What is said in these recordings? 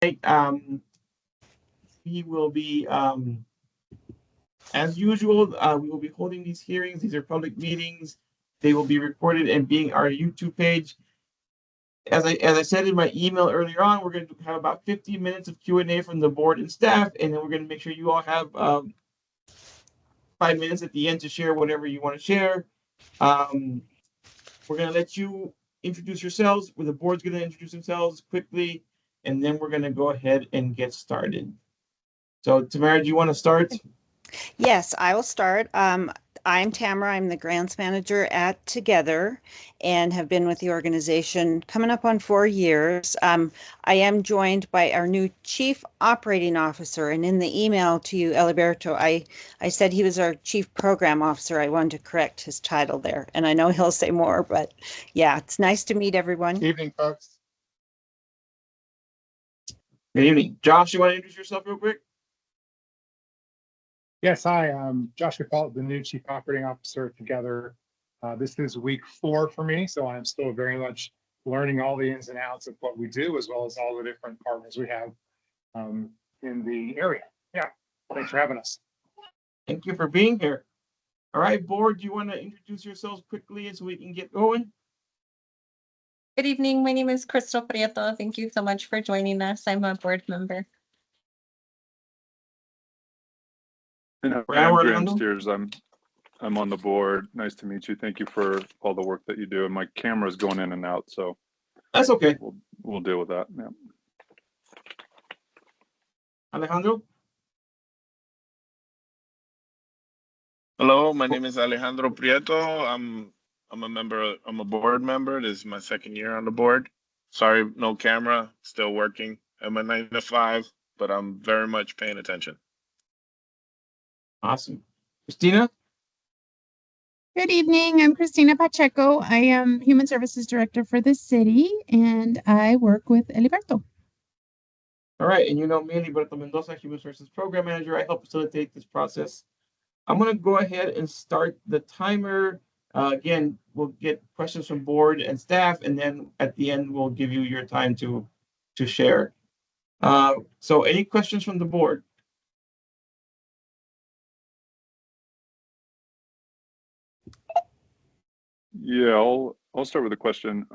He will be, as usual, we will be holding these hearings. These are public meetings. They will be recorded and being our YouTube page. As I said in my email earlier on, we're going to have about 15 minutes of Q&A from the board and staff, and then we're going to make sure you all have 5 minutes at the end to share whatever you want to share. We're going to let you introduce yourselves, where the board's going to introduce themselves quickly, and then we're going to go ahead and get started. So, Tamara, do you want to start? Yes, I will start. I'm Tamara. I'm the grants manager at Together and have been with the organization coming up on 4 years. I am joined by our new Chief Operating Officer, and in the email to you, Eliberto, I said he was our Chief Program Officer. I wanted to correct his title there, and I know he'll say more, but yeah, it's nice to meet everyone. Evening, folks. Good evening. Josh, you want to introduce yourself real quick? Yes, hi, I'm Josh Gafalt, the new Chief Operating Officer at Together. This is week 4 for me, so I'm still very much learning all the ins and outs of what we do, as well as all the different partners we have in the area. Yeah, thanks for having us. Thank you for being here. All right, board, do you want to introduce yourselves quickly so we can get going? Good evening. My name is Crystal Prieto. Thank you so much for joining us. I'm a board member. And I'm Graham Steers. I'm on the board. Nice to meet you. Thank you for all the work that you do. And my camera's going in and out, so that's okay. We'll deal with that. Yeah. Alejandro. Hello, my name is Alejandro Prieto. I'm a member. I'm a board member. This is my 2nd year on the board. Sorry, no camera. Still working. I'm a 9 to 5, but I'm very much paying attention. Awesome. Christina? Good evening. I'm Christina Pacheco. I am Human Services Director for the city, and I work with Eliberto. All right, and you know me, Eliberto Mendoza, Human Services Program Manager. I help facilitate this process. I'm going to go ahead and start the timer. Again, we'll get questions from board and staff, and then at the end, we'll give you your time to share. So any questions from the board? Yeah, I'll start with a question,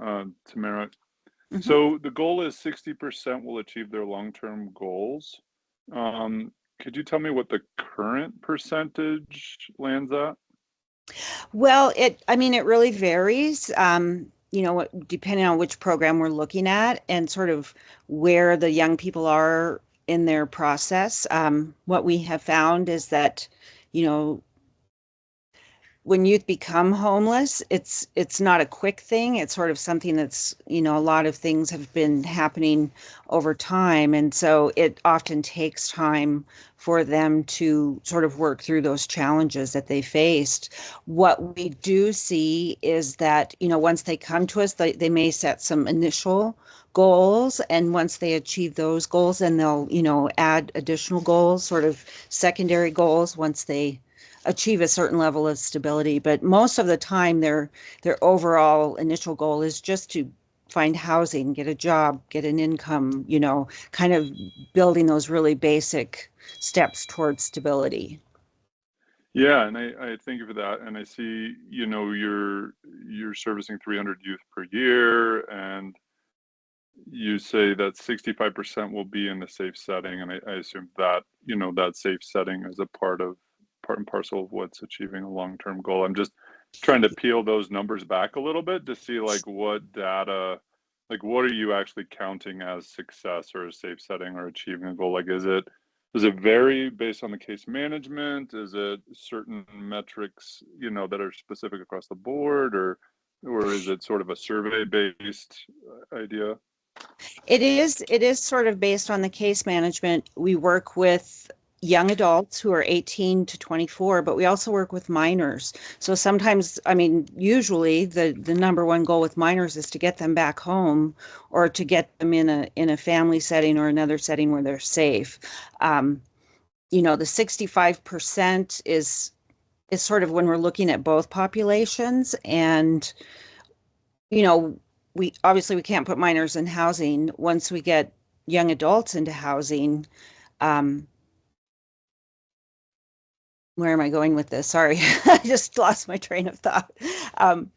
Tamara. So the goal is 60% will achieve their long-term goals. Could you tell me what the current percentage lands at? Well, it really varies, depending on which program we're looking at and sort of where the young people are in their process. What we have found is that, when youth become homeless, it's not a quick thing. It's sort of something that's, a lot of things have been happening over time. And so it often takes time for them to sort of work through those challenges that they faced. What we do see is that, once they come to us, they may set some initial goals. And once they achieve those goals, then they'll, add additional goals, sort of secondary goals once they achieve a certain level of stability. But most of the time their overall initial goal is just to find housing, get a job, get an income, kind of building those really basic steps towards stability. Yeah, and I thank you for that. And I see, you're servicing 300 youth per year, and you say that 65% will be in the safe setting, and I assume that, that safe setting is a part and parcel of what's achieving a long-term goal. I'm just trying to peel those numbers back a little bit to see what data, what are you actually counting as success or a safe setting or achieving a goal? Does it vary based on the case management? Is it certain metrics, that are specific across the board, or is it sort of a survey-based idea? It is sort of based on the case management. We work with young adults who are 18 to 24, but we also work with minors. So sometimes, usually the number one goal with minors is to get them back home or to get them in a family setting or another setting where they're safe. The 65% is sort of when we're looking at both populations, and, we can't put minors in housing. Once we get young adults into housing, um, where am I going with this? Sorry, I just lost my train of thought. Um,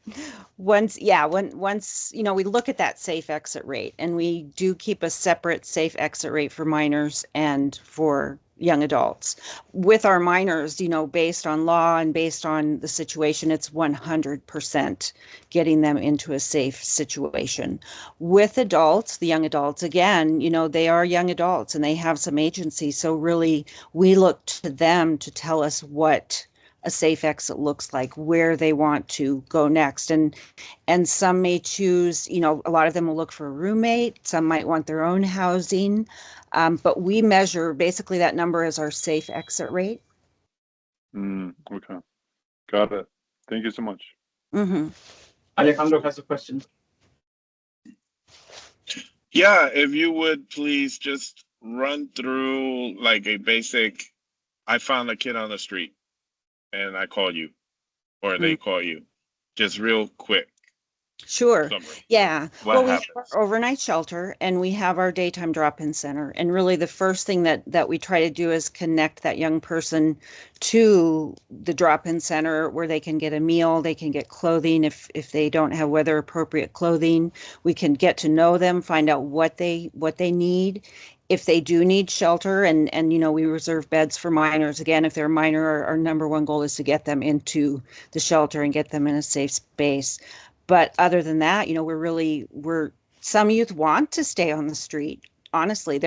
once, we look at that safe exit rate, and we do keep a separate safe exit rate for minors and for young adults. With our minors, based on law and based on the situation, it's 100% getting them into a safe situation. With adults, the young adults, again, they are young adults and they have some agency. So really, we look to them to tell us what a safe exit looks like, where they want to go next. And some may choose, a lot of them will look for a roommate. Some might want their own housing. But we measure basically that number as our safe exit rate. Okay. Got it. Thank you so much. Mm-hmm. Alejandro has a question. Yeah, if you would please just run through like a basic, I found a kid on the street and I call you, or they call you, just real quick Sure. summary. Yeah. What Well, we have happens? our overnight shelter and we have our daytime drop-in center. And really the first thing that we try to do is connect that young person to the drop-in center where they can get a meal, they can get clothing if they don't have weather appropriate clothing. We can get to know them, find out what they need. If they do need shelter, and we reserve beds for minors. Again, if they're a minor, our number one goal is to get them into the shelter and get them in a safe space. But other than that, we're some youth want to stay on the street. Honestly,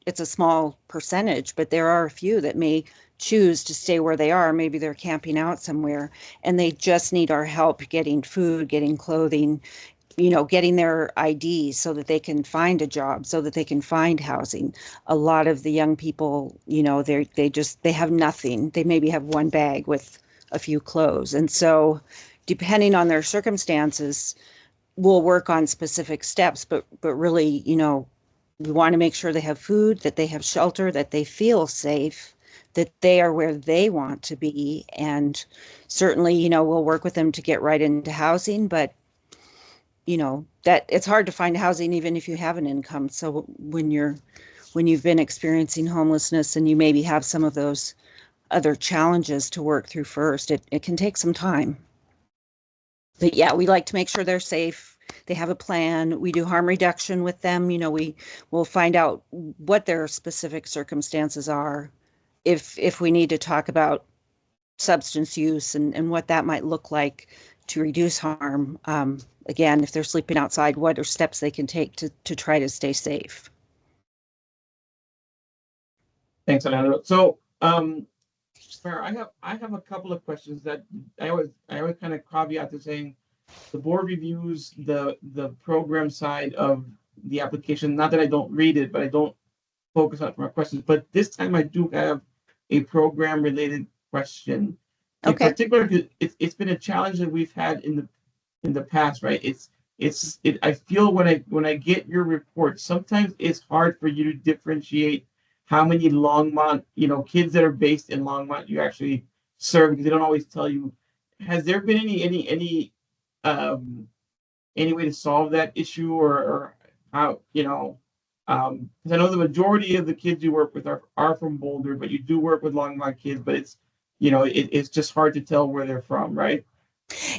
it's a small percentage, but there are a few that may choose to stay where they are. Maybe they're camping out somewhere and they just need our help getting food, getting clothing, getting their IDs so that they can find a job, so that they can find housing. A lot of the young people, they have nothing. They maybe have one bag with a few clothes. And so depending on their circumstances, we'll work on specific steps, but really, we want to make sure they have food, that they have shelter, that they feel safe, that they are where they want to be. And certainly, we'll work with them to get right into housing, but that it's hard to find housing even if you have an income. So when you've been experiencing homelessness and you maybe have some of those other challenges to work through first, it can take some time. But yeah, we like to make sure they're safe. They have a plan. We do harm reduction with them. We will find out what their specific circumstances are. If we need to talk about substance use and what that might look like to reduce harm. Again, if they're sleeping outside, what are steps they can take to try to stay safe? Thanks, Alejandro. So, Farah, I have a couple of questions that I always kind of caveat to saying the board reviews the program side of the application. Not that I don't read it, but I don't focus on it for my questions. But this time I do have a program related question. In Okay. particular, it's been a challenge that we've had in the past, right? I feel when I get your report, sometimes it's hard for you to differentiate how many Longmont, kids that are based in Longmont you actually serve, because they don't always tell you. Has there been any way to solve that issue, or how, because I know the majority of the kids you work with are from Boulder, but you do work with Longmont kids, but it's just hard to tell where they're from, right?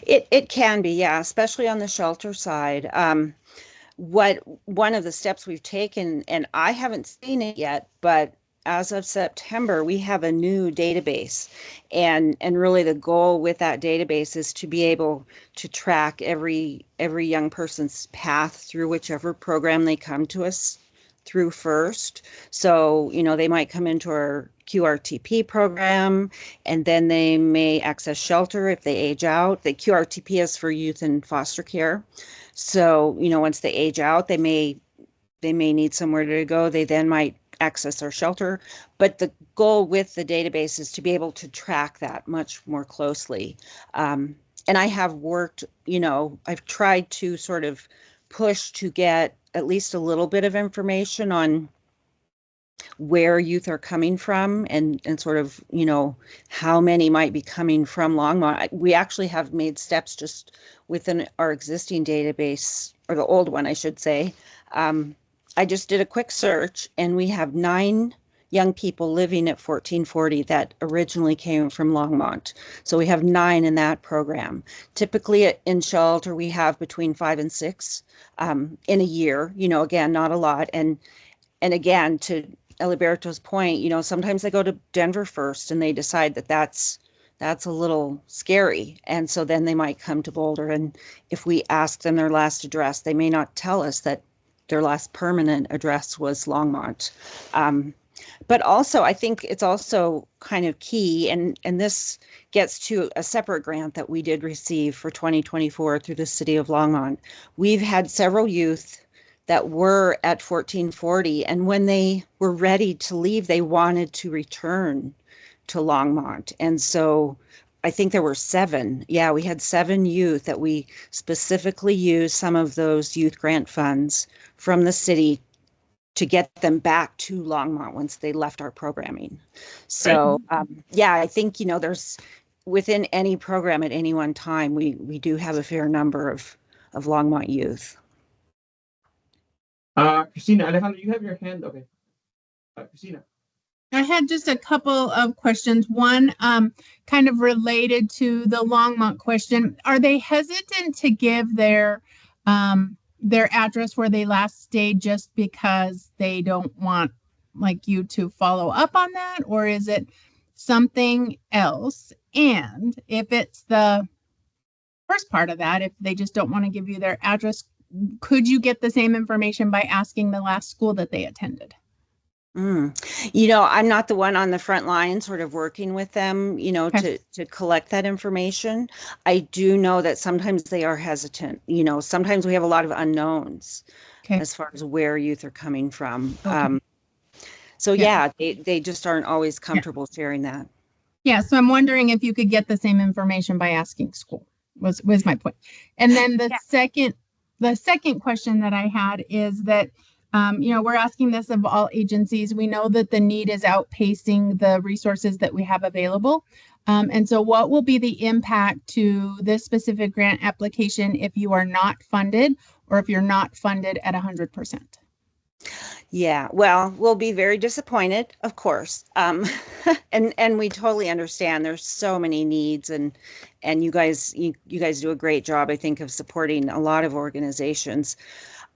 It can be, yeah, especially on the shelter side. One of the steps we've taken, and I haven't seen it yet, but as of September, we have a new database, and really the goal with that database is to be able to track every young person's path through whichever program they come to us through first. So, they might come into our QRTP program, and then they may access shelter if they age out. The QRTP is for youth in foster care. So, once they age out, they may need somewhere to go. They then might access our shelter. But the goal with the database is to be able to track that much more closely. And I have worked, I've tried to sort of push to get at least a little bit of information on where youth are coming from and sort of, how many might be coming from Longmont. We actually have made steps just within our existing database, or the old one, I should say, I just did a quick search and we have 9 young people living at 1440 that originally came from Longmont. So we have 9 in that program. Typically in shelter, we have between 5 and 6 in a year, again, not a lot. And again, to Eliberto's point, sometimes they go to Denver first and they decide that that's a little scary. And so then they might come to Boulder. And if we ask them their last address, they may not tell us that their last permanent address was Longmont. But also, I think it's also kind of key, and this gets to a separate grant that we did receive for 2024 through the City of Longmont. We've had several youth that were at 1440, and when they were ready to leave, they wanted to return to Longmont. And so I think there were 7. Yeah, we had 7 youth that we specifically used some of those youth grant funds from the city to get them back to Longmont once they left our programming. So yeah, I think, there's within any program at any one time, we do have a fair number of Longmont youth. Christina, Alejandro, you have your hand. Okay. Christina. I had just a couple of questions. One, kind of related to the Longmont question. Are they hesitant to give their address where they last stayed just because they don't want you to follow up on that? Or is it something else? And if it's the first part of that, if they just don't want to give you their address, could you get the same information by asking the last school that they attended? I'm not the one on the front line sort of working with them, Okay. to collect that information. I do know that sometimes they are hesitant. Sometimes we have a lot of unknowns as far as where youth are coming from. Okay. So they just aren't always comfortable sharing that. Yeah, so I'm wondering if you could get the same information by asking school, was my point. And then the second question that I had is that we're asking this of all agencies. We know that the need is outpacing the resources that we have available. And so what will be the impact to this specific grant application if you are not funded, or if you're not funded at 100%? Yeah, well, we'll be very disappointed, of course. And we totally understand there's so many needs, and you guys do a great job, I think, of supporting a lot of organizations.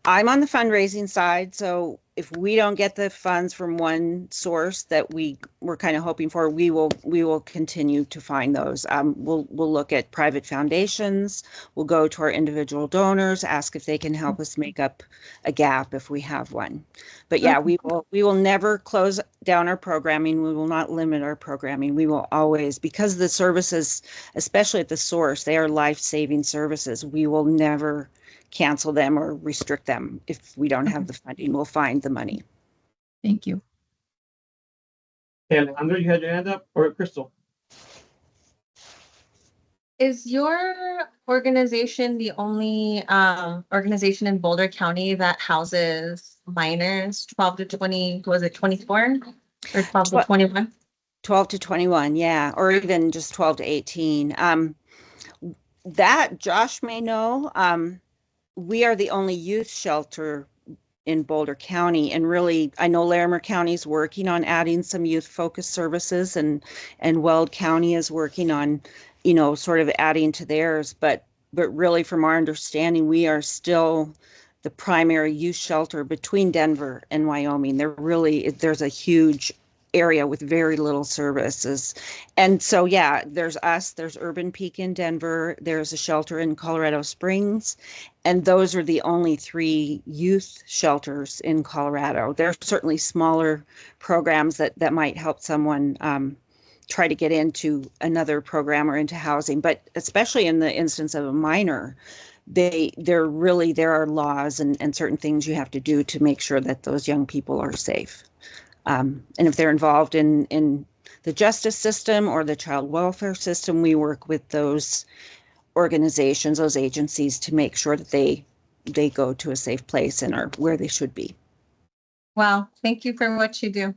I'm on the fundraising side, so if we don't get the funds from one source that we're kind of hoping for, we will continue to find those. We'll look at private foundations. We'll go to our individual donors, ask if they can help us make up a gap if we have one. But yeah, we will never close down our programming. We will not limit our programming. We will always, because the services, especially at the source, they are life-saving services. We will never cancel them or restrict them. If we don't have the funding, we'll find the money. Thank you. Hey, Alejandro, you had your hand up, or Crystal? Is your organization the only organization in Boulder County that houses minors 12 to 20, was it 24 or 12 to 21? 12 to 21, yeah, or even just 12 to 18. That Josh may know. We are the only youth shelter in Boulder County, and really, I know Larimer County is working on adding some youth-focused services, and Weld County is working on, sort of adding to theirs. But really, from our understanding, we are still the primary youth shelter between Denver and Wyoming. There's a huge area with very little services. And so, yeah, there's us, there's Urban Peak in Denver, there's a shelter in Colorado Springs, and those are the only 3 youth shelters in Colorado. There are certainly smaller programs that might help someone try to get into another program or into housing, but especially in the instance of a minor, there are laws and certain things you have to do to make sure that those young people are safe. And if they're involved in the justice system or the child welfare system, we work with those organizations, those agencies, to make sure that they go to a safe place and are where they should be. Wow, thank you for what you do.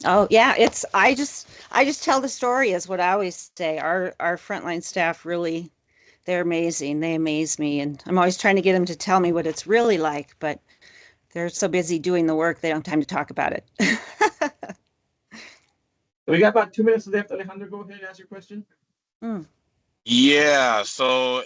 Oh yeah, I just tell the story, is what I always say. Our frontline staff really, they're amazing. They amaze me, and I'm always trying to get them to tell me what it's really like, but They're so busy doing the work, they don't have time to talk about it. We got about 2 minutes left. Alejandro, go ahead and ask your question. Yeah, so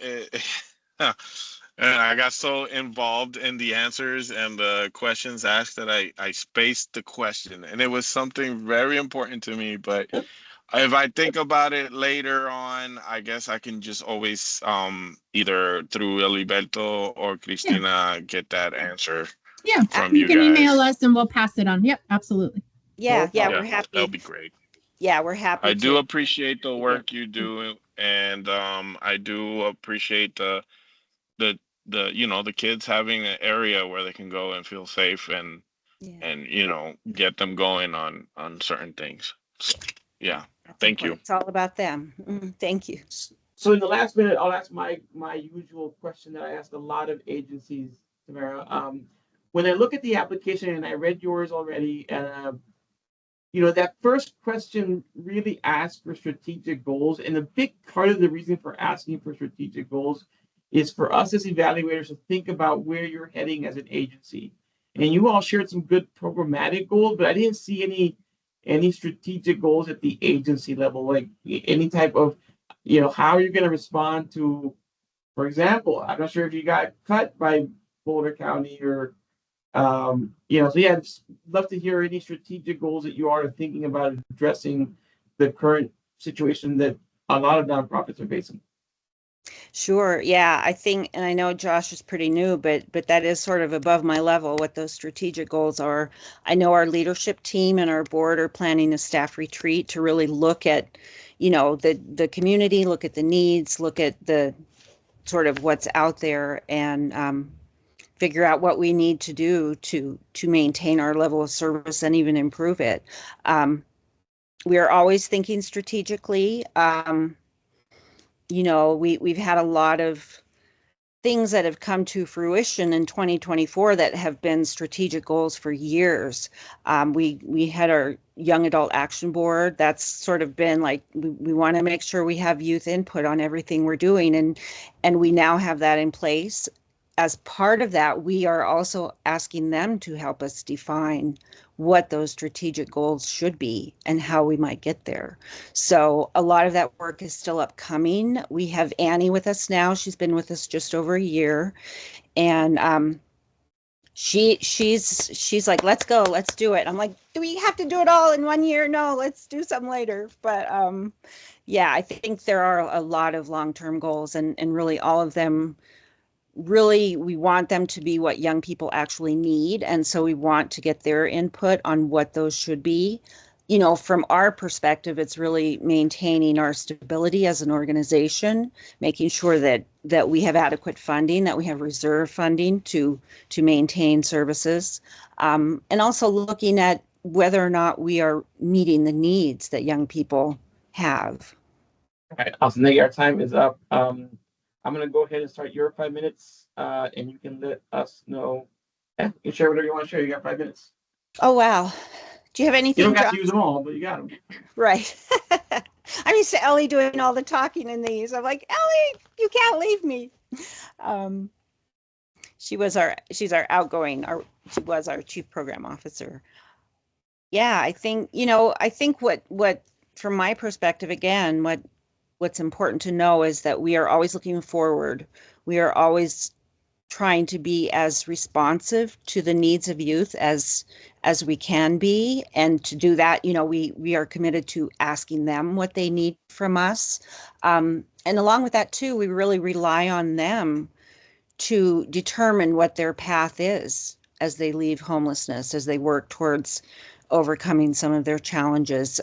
I got so involved in the answers and the questions asked that I spaced the question, and it was something very important to me. But if I think about it later on, I guess I can just always either through Eliberto or Cristina get that answer Yeah, from you you can email guys. us and we'll pass it on. Yep, absolutely. Yeah, yeah, problem. we're Yeah, that'll happy. be great. Yeah, we're happy I do to. appreciate the work you do, and I do appreciate the the kids having an area where they can go and feel safe and Yeah, get them going on certain things. So yeah, that's thank you. important. It's all about them. Thank you. So in the last minute, I'll ask my usual question that I ask a lot of agencies, Tamara. When I look at the application, and I read yours already, that first question really asks for strategic goals. And a big part of the reason for asking for strategic goals is for us as evaluators to think about where you're heading as an agency. And you all shared some good programmatic goals, but I didn't see any strategic goals at the agency level, like any type of, how you're going to respond to, for example, I'm not sure if you got cut by Boulder County or so yeah, I'd just love to hear any strategic goals that you are thinking about addressing the current situation that a lot of nonprofits are facing. Sure. Yeah, I think, and I know Josh is pretty new, but that is sort of above my level what those strategic goals are. I know our leadership team and our board are planning a staff retreat to really look at, the community, look at the needs, look at the sort of what's out there, and figure out what we need to do to maintain our level of service and even improve it. We are always thinking strategically. We've had a lot of things that have come to fruition in 2024 that have been strategic goals for years. We had our young adult action board. That's sort of been like we want to make sure we have youth input on everything we're doing, and we now have that in place. As part of that, we are also asking them to help us define what those strategic goals should be and how we might get there. So a lot of that work is still upcoming. We have Annie with us now. She's been with us just over a year, and she's like, let's go, let's do it. I'm like, do we have to do it all in 1 year? No, let's do some later. But yeah, I think there are a lot of long-term goals, and really all of them. Really, we want them to be what young people actually need. And so we want to get their input on what those should be. From our perspective, it's really maintaining our stability as an organization, making sure that we have adequate funding, that we have reserve funding to maintain services, and also looking at whether or not we are meeting the needs that young people have. All right, Austin, our time is up. I'm going to go ahead and start your 5 minutes, and you can let us know. Yeah, you can share whatever you want to share. You got 5 minutes. Oh, wow. Do you have anything? You don't have to use them all, but you got them. Right. I'm used to Ellie doing all the talking in these. I'm like, Ellie, you can't leave me. She was our chief program officer. Yeah, I think what from my perspective, again, what's important to know is that we are always looking forward. We are always trying to be as responsive to the needs of youth as we can be, and to do that, we are committed to asking them what they need from us, and along with that too, we really rely on them to determine what their path is as they leave homelessness, as they work towards overcoming some of their challenges.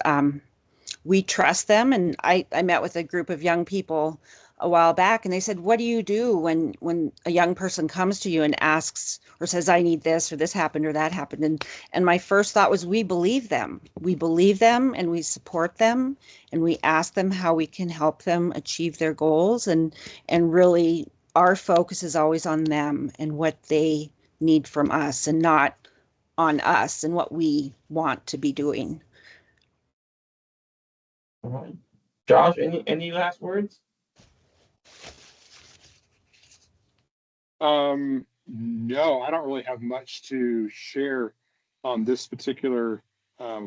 We trust them, and I met with a group of young people a while back, and they said, what do you do when a young person comes to you and asks or says, I need this, or this happened, or that happened? And my first thought was, we believe them, and we support them, and we ask them how we can help them achieve their goals, and really our focus is always on them and what they need from us, and not on us and what we want to be doing. All right. Josh, any last words? No, I don't really have much to share on this particular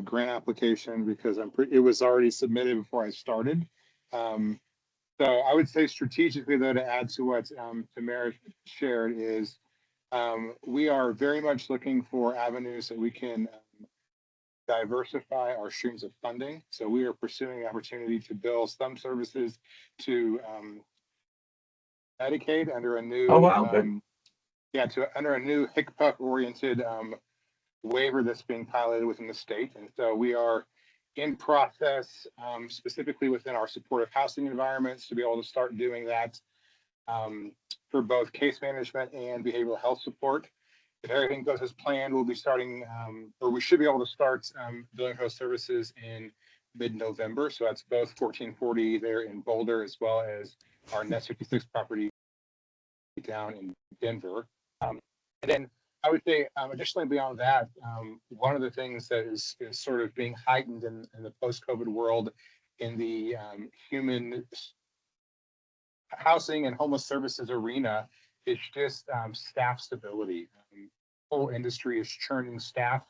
grant application because it was already submitted before I started. Um, so I would say strategically, though, to add to what Tamara shared is we are very much looking for avenues that we can diversify our streams of funding. So we are pursuing the opportunity to bill some services to Medicaid under a new Oh, wow, good. under a new HICPUC oriented waiver that's being piloted within the state. And so we are in process, specifically within our supportive housing environments, to be able to start doing that for both case management and behavioral health support. If everything goes as planned, we'll be starting, or we should be able to start billing host services in mid-November. So that's both 1440 there in Boulder, as well as our Net 56 property down in Denver. And then I would say, additionally, beyond that, one of the things that is sort of being heightened in the post-COVID world in the human housing and homeless services arena is just staff stability. The whole industry is churning staff,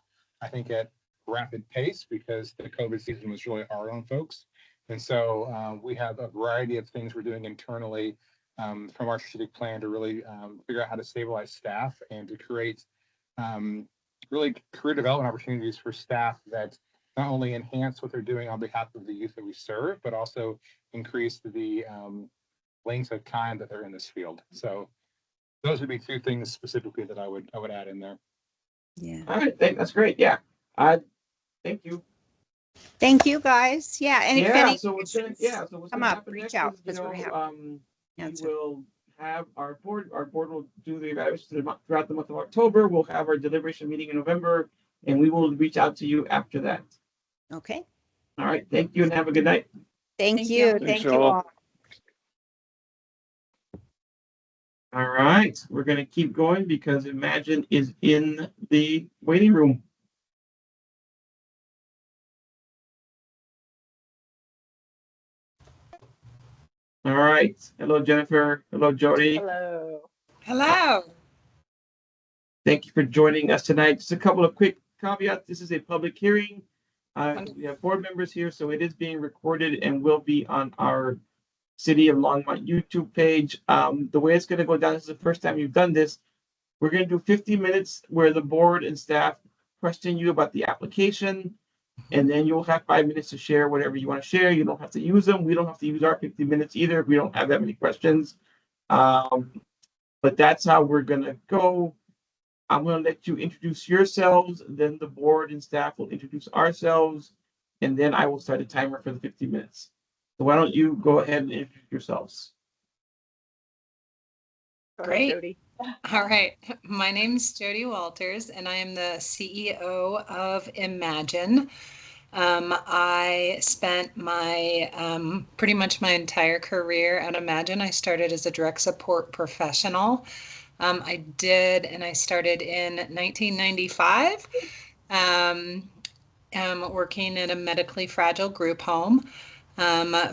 I think, at rapid pace because the COVID season was really hard on folks. And so we have a variety of things we're doing internally from our strategic plan to really figure out how to stabilize staff and to create really career development opportunities for staff that not only enhance what they're doing on behalf of the youth that we serve, but also increase the length of time that they're in this field. So those would be two things specifically that I would add in there. Yeah. All right, that's great. Yeah. Thank you. Thank you, guys. Yeah. And if Yeah, any so what's questions what's come gonna up, happen reach next out is, because we're happy we answer. will have our board will do the evaluation throughout the month of October. We'll have our deliberation meeting in November, and we will reach out to you after that. Okay. All right, thank you and have a good night. Thank Thank you. you. Thank Thanks, you all. all. All right, we're gonna keep going because Imagine is in the waiting room. All right, hello Jennifer, hello Jody. Hello. Hello. Thank you for joining us tonight. Just a couple of quick caveats. This is a public hearing. We have board members here, so it is being recorded and will be on our City of Longmont YouTube page. The way it's going to go down, this is the first time you've done this. We're going to do 50 minutes where the board and staff question you about the application, and then you'll have 5 minutes to share whatever you want to share. You don't have to use them. We don't have to use our 50 minutes either if we don't have that many questions. But that's how we're going to go. I'm going to let you introduce yourselves, then the board and staff will introduce ourselves, and then I will start a timer for the 50 minutes. So why don't you go ahead and introduce yourselves? Go ahead, Great. Jody. All right. My name's Jody Walters, and I am the CEO of Imagine. I spent my pretty much my entire career at Imagine. I started as a direct support professional. I started in 1995, working in a medically fragile group home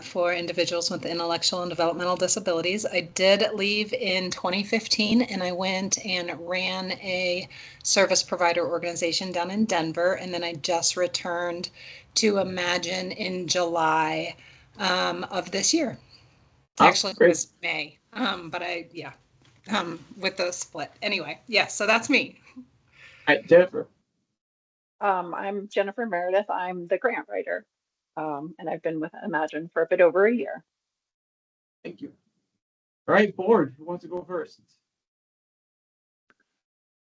for individuals with intellectual and developmental disabilities. I did leave in 2015 and I went and ran a service provider organization down in Denver. And then I just returned to Imagine in July of this year. Actually, it was May, with the split. Anyway, yeah, so that's me. All right, Jennifer. I'm Jennifer Meredith. I'm the grant writer, and I've been with Imagine for a bit over a year. Thank you. All right, board, who wants to go first?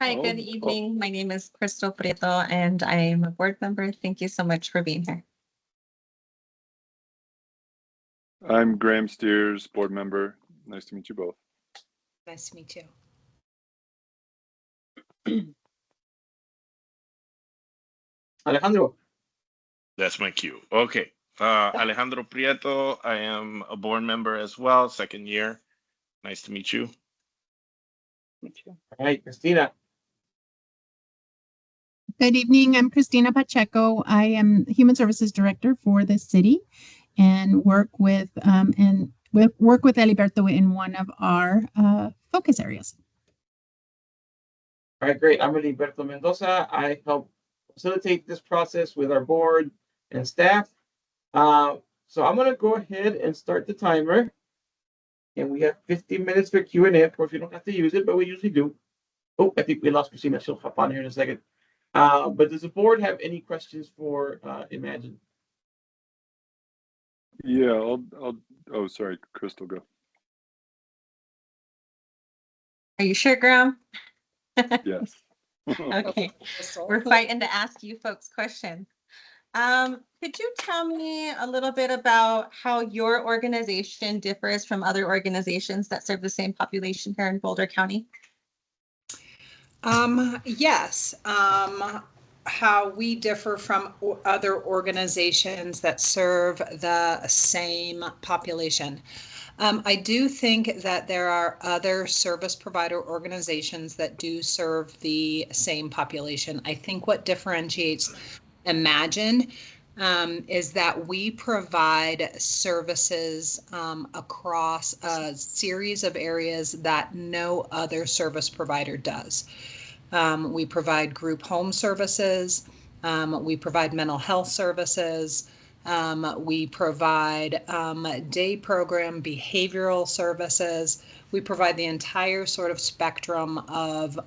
Hi, good evening. My name is Crystal Prieto and I'm a board member. Thank you so much for being here. I'm Graham Steers, board member. Nice to meet you both. Nice to meet you. Alejandro. That's my cue. Okay. Alejandro Prieto. I am a board member as well, second year. Nice to meet you. Meet you. All right, Christina. Good evening. I'm Christina Pacheco. I am Human Services Director for the city and work with Eliberto in one of our focus areas. All right, great. I'm Heriberto Mendoza. I help facilitate this process with our board and staff. So I'm gonna go ahead and start the timer. And we have 15 minutes for Q&A. Of course, we don't have to use it, but we usually do. Oh, I think we lost Christina. She'll hop on here in a second. But does the board have any questions for Imagine? Yeah, oh, sorry, Crystal, go. Are you sure, Graham? Yes. Okay, we're fighting to ask you folks questions. Could you tell me a little bit about how your organization differs from other organizations that serve the same population here in Boulder County? Yes. How we differ from other organizations that serve the same population. I do think that there are other service provider organizations that do serve the same population. I think what differentiates Imagine is that we provide services across a series of areas that no other service provider does. We provide group home services. We provide mental health services. We provide day program behavioral services. We provide the entire sort of spectrum of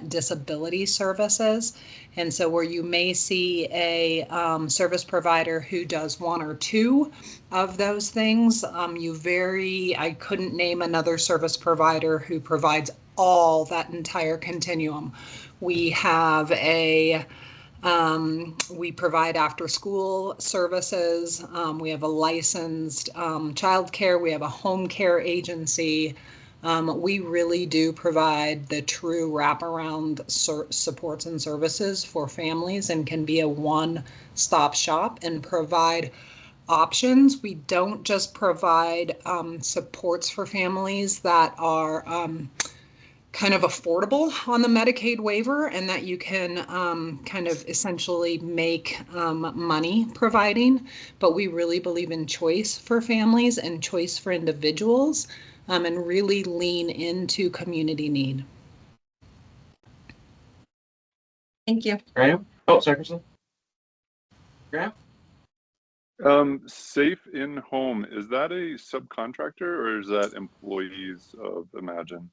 disability services. And so where you may see a service provider who does one or two of those things, I couldn't name another service provider who provides all that entire continuum. We have we provide after school services. We have a licensed childcare. We have a home care agency. We really do provide the true wraparound supports and services for families and can be a one-stop shop and provide options. We don't just provide supports for families that are kind of affordable on the Medicaid waiver and that you can kind of essentially make money providing, but we really believe in choice for families and choice for individuals and really lean into community need. Thank you. Graham? Oh, sorry, Crystal. Graham? Safe in Home, is that a subcontractor or is that employees of Imagine?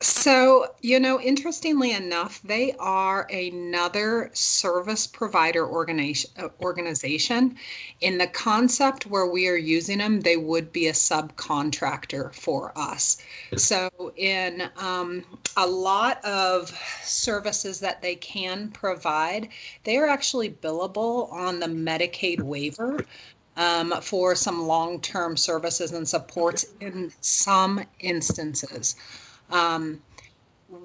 So, interestingly enough, they are another service provider organization. In the concept where we are using them, they would be a subcontractor for us. So in a lot of services that they can provide, they are actually billable on the Medicaid waiver. For some long-term services and supports in some instances.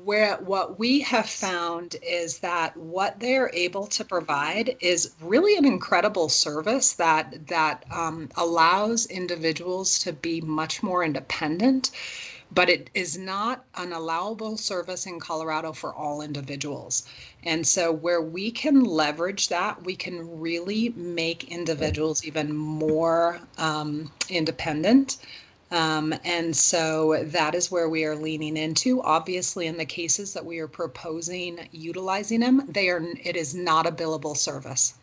What we have found is that what they're able to provide is really an incredible service that allows individuals to be much more independent, but it is not an allowable service in Colorado for all individuals. And so where we can leverage that, we can really make individuals even more independent. And so that is where we are leaning into. Obviously, in the cases that we are proposing utilizing them, it is not a billable service.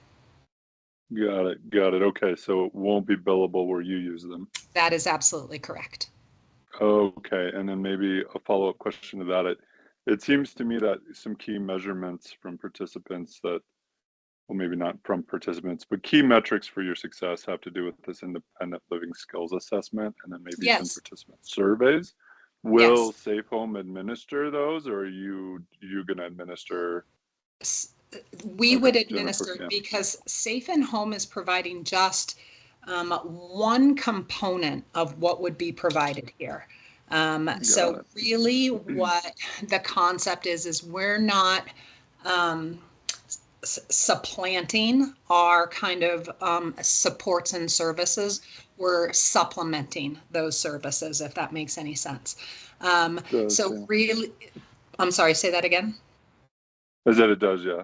Got it. Okay, so it won't be billable where you use them. That is absolutely correct. Okay, and then maybe a follow-up question to that. It seems to me that some key measurements from participants that, well, maybe not from participants, but key metrics for your success have to do with this independent living skills assessment and then maybe some participant surveys. Will Safe Home administer those, or are you going to administer? We would administer because Safe and Home is providing just one component of what would be provided here. So really what the concept is we're not supplanting our kind of supports and services. We're supplementing those services, if that makes any sense. Really, I'm sorry, say that again. I said it does, yeah.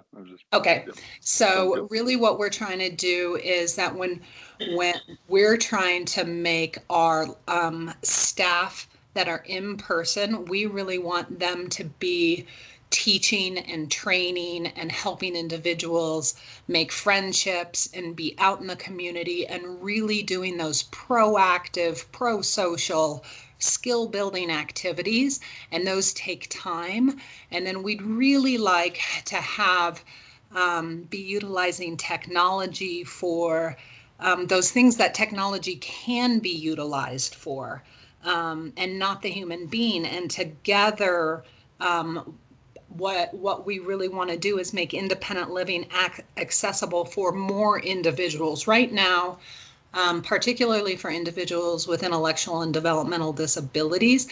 Okay. So really what we're trying to do is that when we're trying to make our staff that are in person, we really want them to be teaching and training and helping individuals make friendships and be out in the community and really doing those proactive, pro-social, skill building activities. And those take time. And then we'd really like to have be utilizing technology for those things that technology can be utilized for, and not the human being. And together, what we really want to do is make independent living accessible for more individuals. Right now, particularly for individuals with intellectual and developmental disabilities,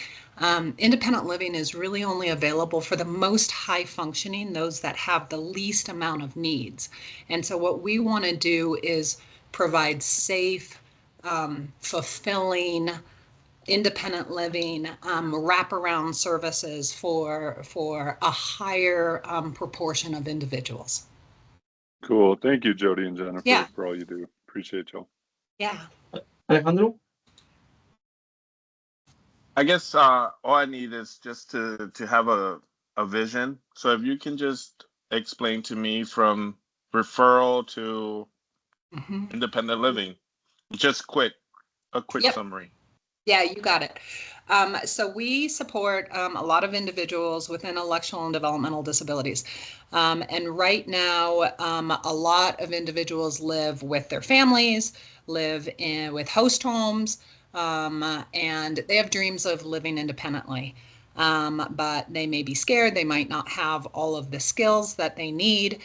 independent living is really only available for the most high functioning, those that have the least amount of needs. And so what we want to do is provide safe, fulfilling, independent living, wraparound services for a higher proportion of individuals. Cool. Thank you, Jody and Jennifer, Yeah. for all you do. Appreciate y'all. Yeah. Alejandro? I guess all I need is just to have a vision. So if you can just explain to me from referral to independent living, just a quick Yep. summary. Yeah, you got it. So we support a lot of individuals with intellectual and developmental disabilities. And right now, a lot of individuals live with their families, live with host homes, and they have dreams of living independently. But they may be scared, they might not have all of the skills that they need.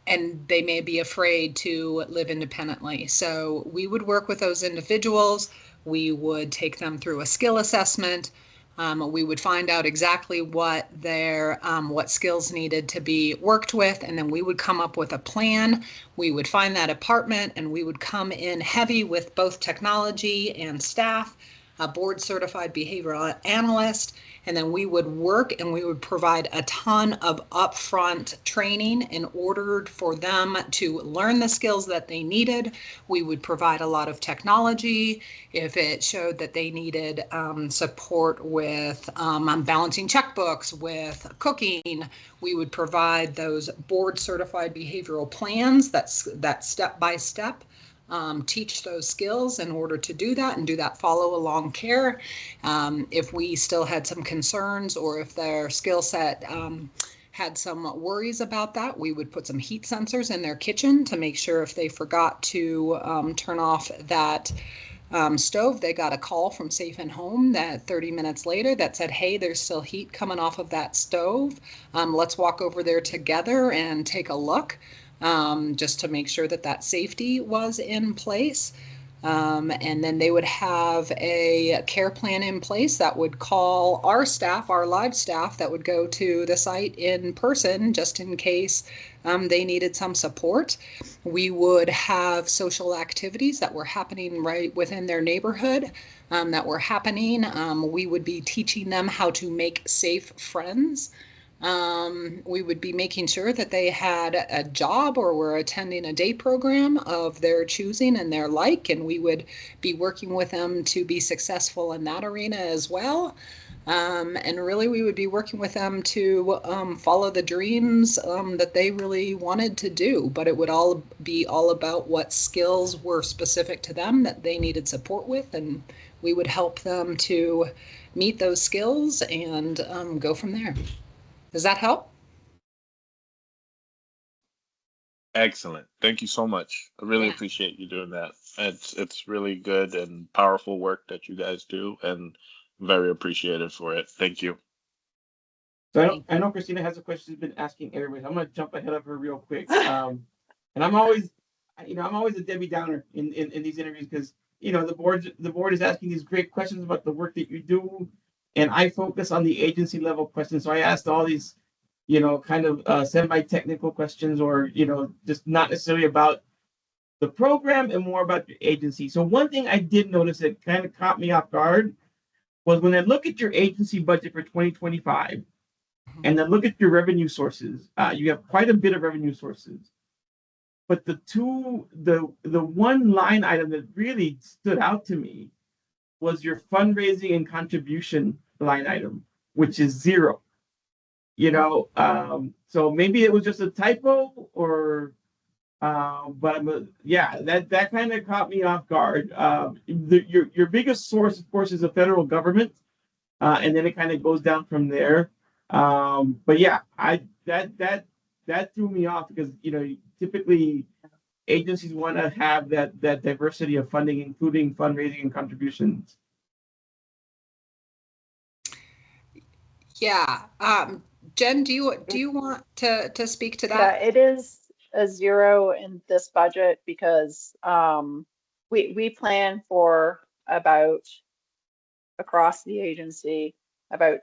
And they may be afraid to live independently. So we would work with those individuals. We would take them through a skill assessment. We would find out exactly what what skills needed to be worked with, and then we would come up with a plan. We would find that apartment, and we would come in heavy with both technology and staff, a board certified behavioral analyst, and then we would work and we would provide a ton of upfront training in order for them to learn the skills that they needed. We would provide a lot of technology. If it showed that they needed support with balancing checkbooks, with cooking, we would provide those board certified behavioral plans that step by step teach those skills in order to do that and do that follow along care. If we still had some concerns or if their skill set had some worries about that, we would put some heat sensors in their kitchen to make sure if they forgot to turn off that stove, they got a call from Safe and Home that 30 minutes later that said, hey, there's still heat coming off of that stove. Let's walk over there together and take a look. Just to make sure that that safety was in place. And then they would have a care plan in place that would call our staff, our live staff, that would go to the site in person just in case they needed some support. We would have social activities that were happening right within their neighborhood that were happening. We would be teaching them how to make safe friends. We would be making sure that they had a job or were attending a day program of their choosing and their like, and we would be working with them to be successful in that arena as well. And really, we would be working with them to follow the dreams that they really wanted to do, but it would all be all about what skills were specific to them that they needed support with, and we would help them to meet those skills and go from there. Does that help? Excellent. Thank you so much. I really Yeah. appreciate you doing that. It's really good and powerful work that you guys do, and very appreciative for it. Thank you. So I know Christina has a question she's been asking everybody. I'm gonna jump ahead of her real quick. And I'm always a Debbie Downer in these interviews because the board is asking these great questions about the work that you do, and I focus on the agency level questions. So I asked all these, kind of semi-technical questions, or just not necessarily about the program and more about the agency. So one thing I did notice that kind of caught me off guard was when I look at your agency budget for 2025, and then look at your revenue sources. You have quite a bit of revenue sources, but the one line item that really stood out to me was your fundraising and contribution line item, which is zero. So maybe it was just a typo or, yeah, that kind of caught me off guard. Your biggest source, of course, is the federal government, and then it kind of goes down from there. But yeah, that threw me off because typically agencies want to have that diversity of funding, including fundraising and contributions. Yeah. Jen, do you want to speak to Yeah, that? it is a zero in this budget because we plan for about across the agency about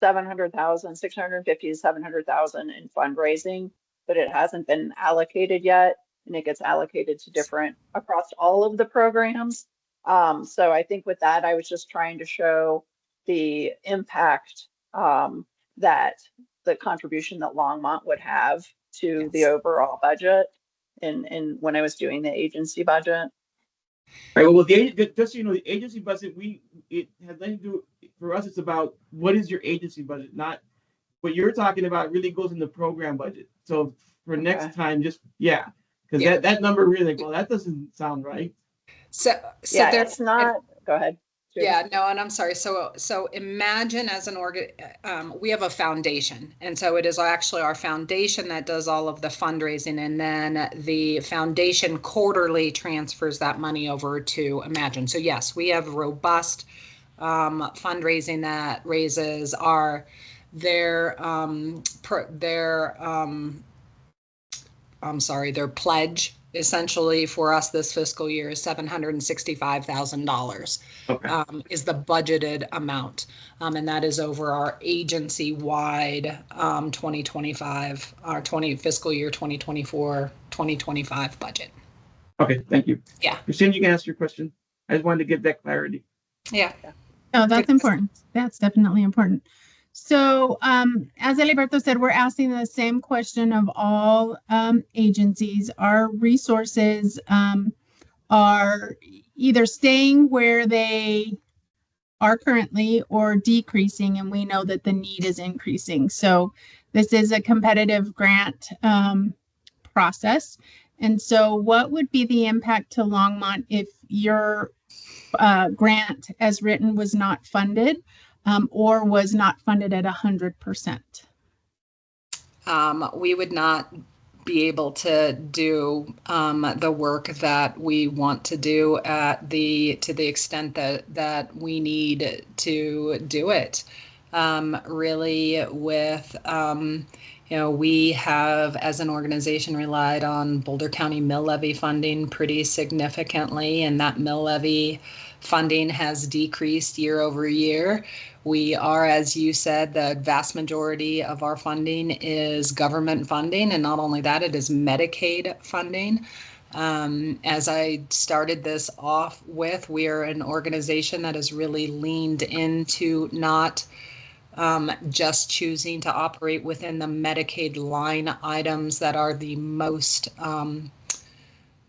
700,000, 650 to 700,000 in fundraising, but it hasn't been allocated yet, and it gets allocated to different across all of the programs. So I think with that, I was just trying to show the impact that the contribution that Longmont would have to the Yes. overall budget in when I was doing the agency budget. Right. Well, just so you know, the agency budget, it has nothing to do for us. It's about what is your agency budget, not what you're talking about. Really goes in the program budget. So for Okay. next time, just yeah, because Yeah. that number really, well, that doesn't sound right. So Yeah, there, it's not. Go ahead. Judy. yeah, no, and I'm sorry. So imagine as an we have a foundation, and so it is actually our foundation that does all of the fundraising, and then the foundation quarterly transfers that money over to Imagine. So yes, we have robust fundraising that raises their their pledge essentially for us this fiscal year is $765,000 Okay. is the budgeted amount. And that is over our agency-wide 2025, our fiscal year 2024, 2025 budget. Okay. Thank you. Yeah. Christine, you can ask your question. I just wanted to get that clarity. Yeah. No, that's important. That's definitely important. So, as Eliberto said, we're asking the same question of all agencies. Our resources are either staying where they are currently or decreasing, and we know that the need is increasing. So, this is a competitive grant process. And so, what would be the impact to Longmont if your grant as written was not funded or was not funded at 100%? We would not be able to do the work that we want to do to the extent that we need to do it. Really, with we have, as an organization, relied on Boulder County mill levy funding pretty significantly, and that mill levy funding has decreased year over year. We are, as you said, the vast majority of our funding is government funding, and not only that, it is Medicaid funding. As I started this off with, we are an organization that has really leaned into not just choosing to operate within the Medicaid line items that are the most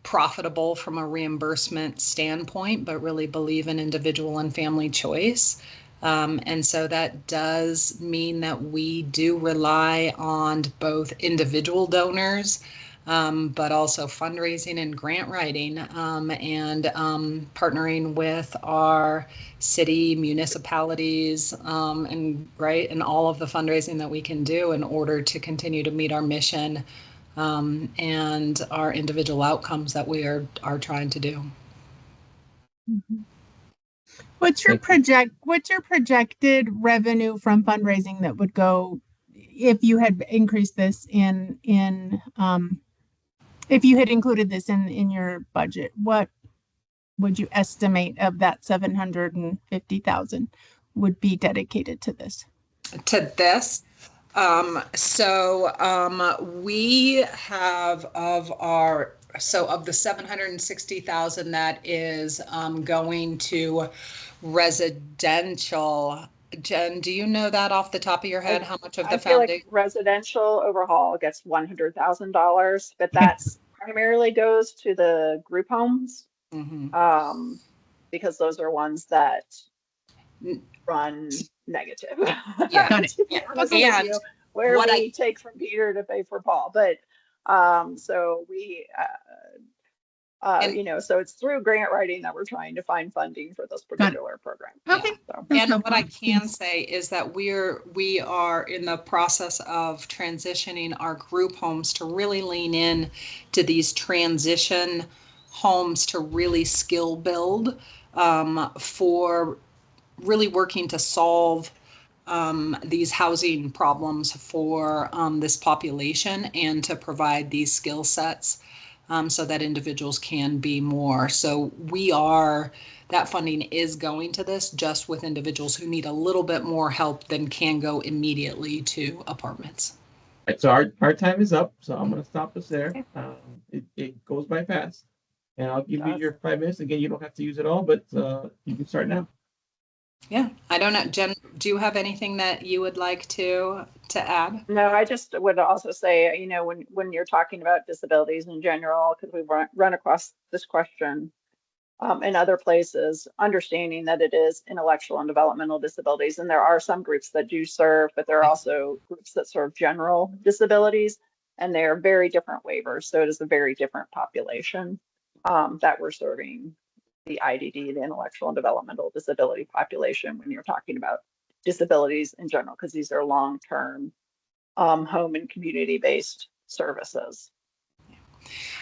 profitable from a reimbursement standpoint, but really believe in individual and family choice. And so that does mean that we do rely on both individual donors, but also fundraising and grant writing, and partnering with our city, municipalities, and all of the fundraising that we can do in order to continue to meet our mission and our individual outcomes that we are trying to do. Mm-hmm. What's your projected revenue from fundraising that would go if you had increased this if you had included this in your budget? What would you estimate of that 750,000 would be dedicated to this? To this, we have of the 760,000 that is going to residential. Jen, do you know that off the top of your head? How much of the I feel foundation? like residential overhaul gets $100,000, but that's primarily goes to the group homes, because those are ones that run negative. Yeah. Got it. Yeah. where What I- we take from Peter to pay for Paul. But so we, And- you know, so it's through grant writing that we're trying to find funding for this particular program. Okay. So, That's And what I helpful. can Thanks. say is that we are in the process of transitioning our group homes to really lean in to these transition homes to really skill build for really working to solve these housing problems for this population and to provide these skill sets so that individuals can be more. So that funding is going to this just with individuals who need a little bit more help than can go immediately to apartments. Right, so our time is up, so I'm gonna stop us there. It goes by fast. And I'll give you your 5 minutes. Again, you don't have to use it all, but you can start now. Yeah, I don't know, Jen, do you have anything that you would like to add? no, I just would also say, you know, when you're talking about disabilities in general, because we've run across this question in other places, understanding that it is intellectual and developmental disabilities, and there are some groups that do serve, but there are also groups that serve general disabilities, and they are very different waivers. So it is a very different population that we're serving, the IDD, the intellectual and developmental disability population, when you're talking about disabilities in general, because these are long-term home and community-based services.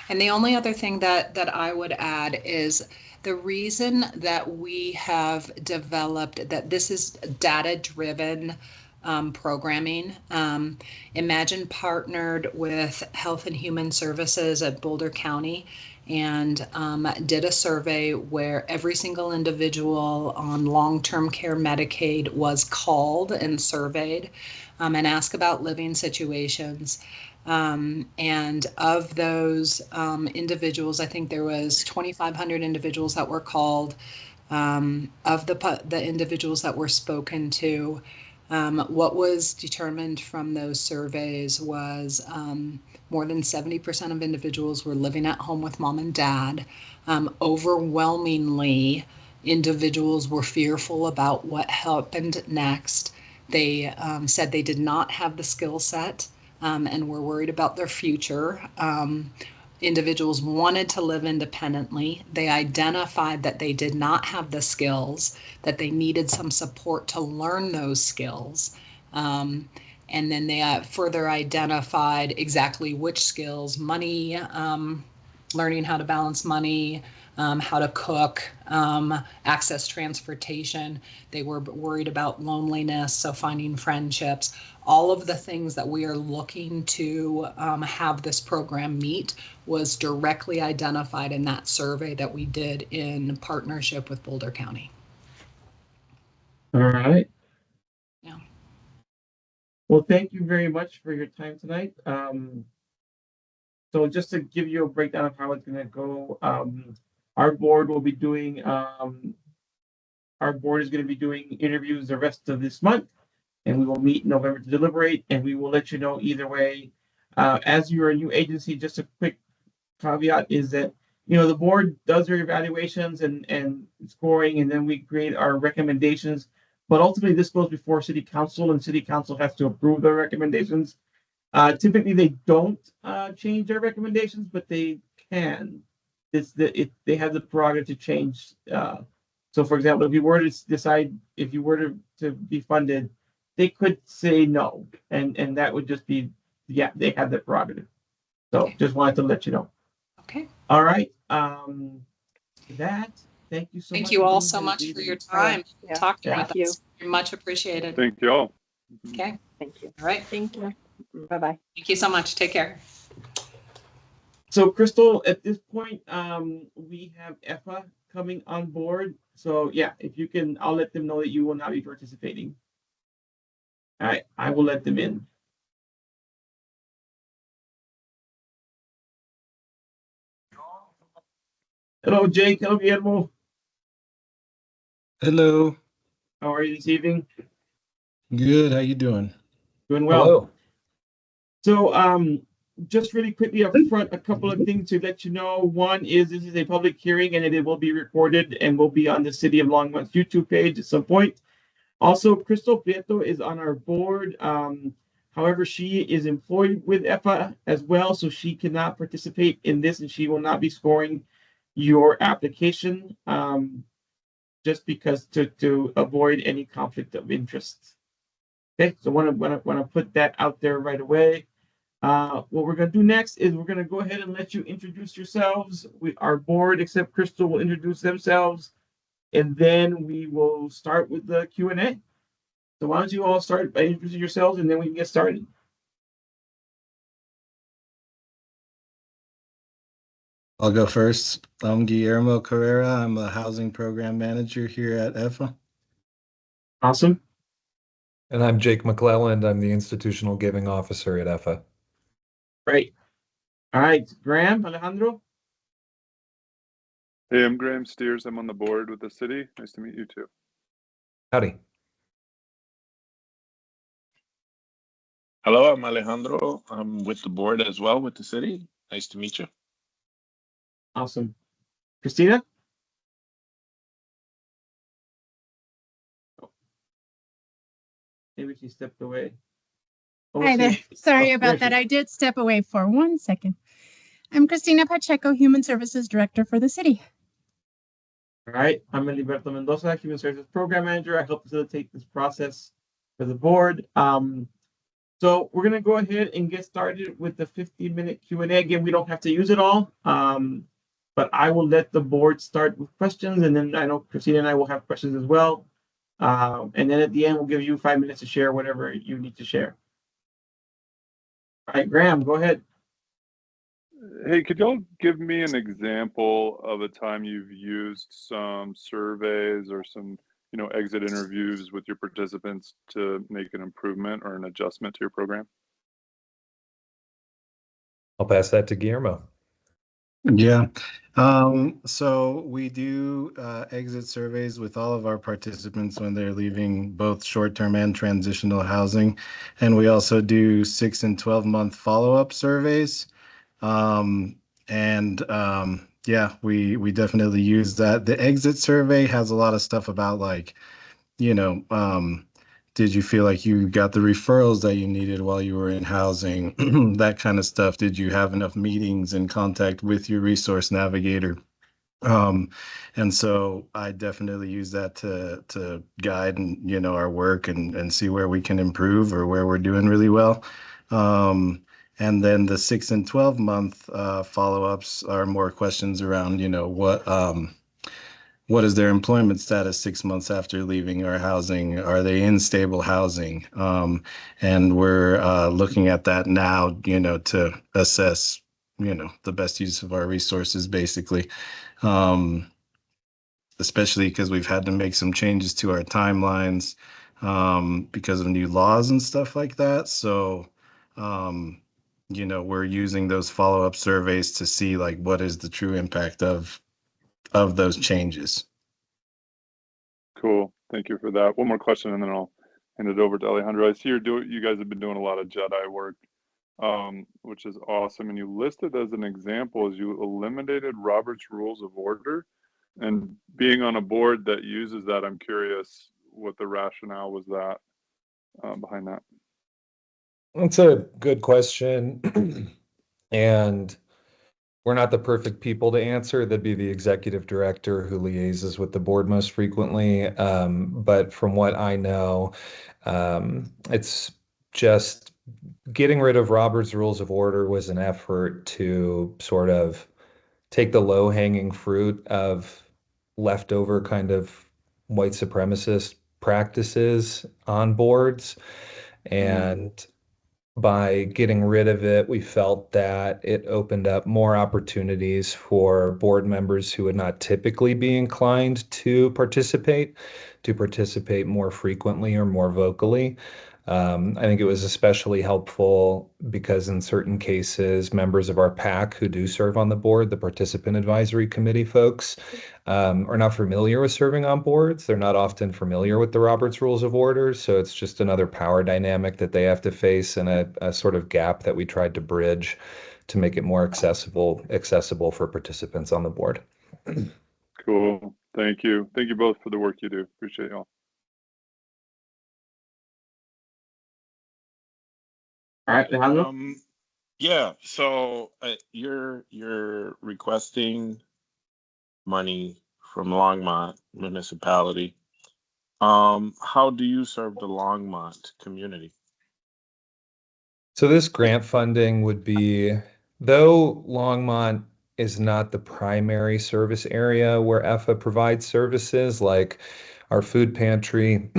And the only other thing that I would add is the reason that we have developed that this is data-driven programming. Imagine partnered with Health and Human Services at Boulder County and did a survey where every single individual on long-term care Medicaid was called and surveyed and asked about living situations. And of those individuals, I think there was 2,500 individuals that were called. Of the individuals that were spoken to, what was determined from those surveys was more than 70% of individuals were living at home with mom and dad. Overwhelmingly, individuals were fearful about what happened next. They said they did not have the skill set and were worried about their future. Individuals wanted to live independently. They identified that they did not have the skills, that they needed some support to learn those skills. And then they further identified exactly which skills, money, learning how to balance money, how to cook, access transportation. They were worried about loneliness, so finding friendships. All of the things that we are looking to have this program meet was directly identified in that survey that we did in partnership with Boulder County. All right. Yeah. Well, thank you very much for your time tonight. So just to give you a breakdown of how it's going to go, our board will be doing, our board is going to be doing interviews the rest of this month, and we will meet in November to deliberate, and we will let you know either way. As you're a new agency, just a quick caveat is that, you know, the board does their evaluations and scoring, and then we create our recommendations. But ultimately, this goes before City Council, and City Council has to approve the recommendations. Typically, they don't change their recommendations, but they can. They have the prerogative to change. So, for example, if you were to decide, if you were to be funded, they could say no, and that would just be, yeah, they have the prerogative. So, just wanted to let you know. Okay. All right. Thank you so much. Thank you all so much for your time talking with Thank us. Much appreciated. Thank you all. Okay. Thank you. All right. Thank you. Bye-bye. Thank you so much. Take care. So, Crystal, at this point, we have EFA coming on board. So, yeah, if you can, I'll let them know that you will not be participating. All right, I will let them in. Hello, Jake. Hello, Guillermo. Hello. How are you this evening? Good. How you doing? Doing well. Hello. So, just really quickly up front, a couple of things to let you know. One is this is a public hearing and it will be recorded and will be on the City of Longmont's YouTube page at some point. Also, Crystal Prieto is on our board. However, she is employed with EFA as well, so she cannot participate in this, and she will not be scoring your application just because to avoid any conflict of interest. Okay, so want to put that out there right away. What we're going to do next is we're going to go ahead and let you introduce yourselves. Our board, except Crystal, will introduce themselves, and then we will start with the Q&A. So why don't you all start by introducing yourselves, and then we can get started. I'll go first. I'm Guillermo Carrera. I'm a housing program manager here at EFA. Awesome. And I'm Jake McClelland. I'm the institutional giving officer at EFA. Great. All right, Graham, Alejandro. Hey, I'm Graham Steers. I'm on the board with the city. Nice to meet you too. Howdy. Hello, I'm Alejandro. I'm with the board as well with the city. Nice to meet you. Awesome. Christina. Maybe she stepped away. Oh, Hi there. Sorry there about she that. is. I did step away for 1 second. I'm Christina Pacheco, Human Services Director for the city. All right, I'm Eliberto Mendoza, Human Services Program Manager. I help facilitate this process for the board. So we're gonna go ahead and get started with the 15-minute Q&A. Again, we don't have to use it all, but I will let the board start with questions, and then I know Christina and I will have questions as well. And then at the end, we'll give you 5 minutes to share whatever you need to share. All right, Graham, go ahead. Hey, could y'all give me an example of a time you've used some surveys or some, exit interviews with your participants to make an improvement or an adjustment to your program? I'll pass that to Guillermo. Yeah. So we do exit surveys with all of our participants when they're leaving both short-term and transitional housing. And we also do 6 and 12-month follow-up surveys. Yeah, we definitely use that. The exit survey has a lot of stuff about like, did you feel like you got the referrals that you needed while you were in housing? That kind of stuff. Did you have enough meetings and contact with your resource navigator? And so I definitely use that to guide and our work and see where we can improve or where we're doing really well. And then the 6 and 12-month follow-ups are more questions around, what is their employment status 6 months after leaving our housing? Are they in stable housing? And we're looking at that now, to assess, the best use of our resources, basically. Especially because we've had to make some changes to our timelines because of new laws and stuff like that. So, we're using those follow-up surveys to see like what is the true impact of those changes. Cool. Thank you for that. One more question, and then I'll hand it over to Alejandro. I see you guys have been doing a lot of Jedi work, which is awesome. And you listed as an example as you eliminated Robert's Rules of Order. And being on a board that uses that, I'm curious what the rationale was that behind that. That's a good question. And we're not the perfect people to answer. That'd be the executive director who liaises with the board most frequently. But from what I know, it's just getting rid of Robert's Rules of Order was an effort to sort of take the low-hanging fruit of leftover kind of white supremacist practices on boards. And by getting rid of it, we felt that it opened up more opportunities for board members who would not typically be inclined to participate more frequently or more vocally. I think it was especially helpful because in certain cases, members of our PAC who do serve on the board, the Participant Advisory Committee folks, are not familiar with serving on boards. They're not often familiar with the Robert's Rules of Order. So it's just another power dynamic that they have to face and a sort of gap that we tried to bridge to make it more accessible for participants on the board. Cool. Thank you. Thank you both for the work you do. Appreciate y'all. All right, Alejandro? Yeah, so you're requesting money from Longmont municipality. How do you serve the Longmont community? So this grant funding would be, though Longmont is not the primary service area where EFA provides services like our food pantry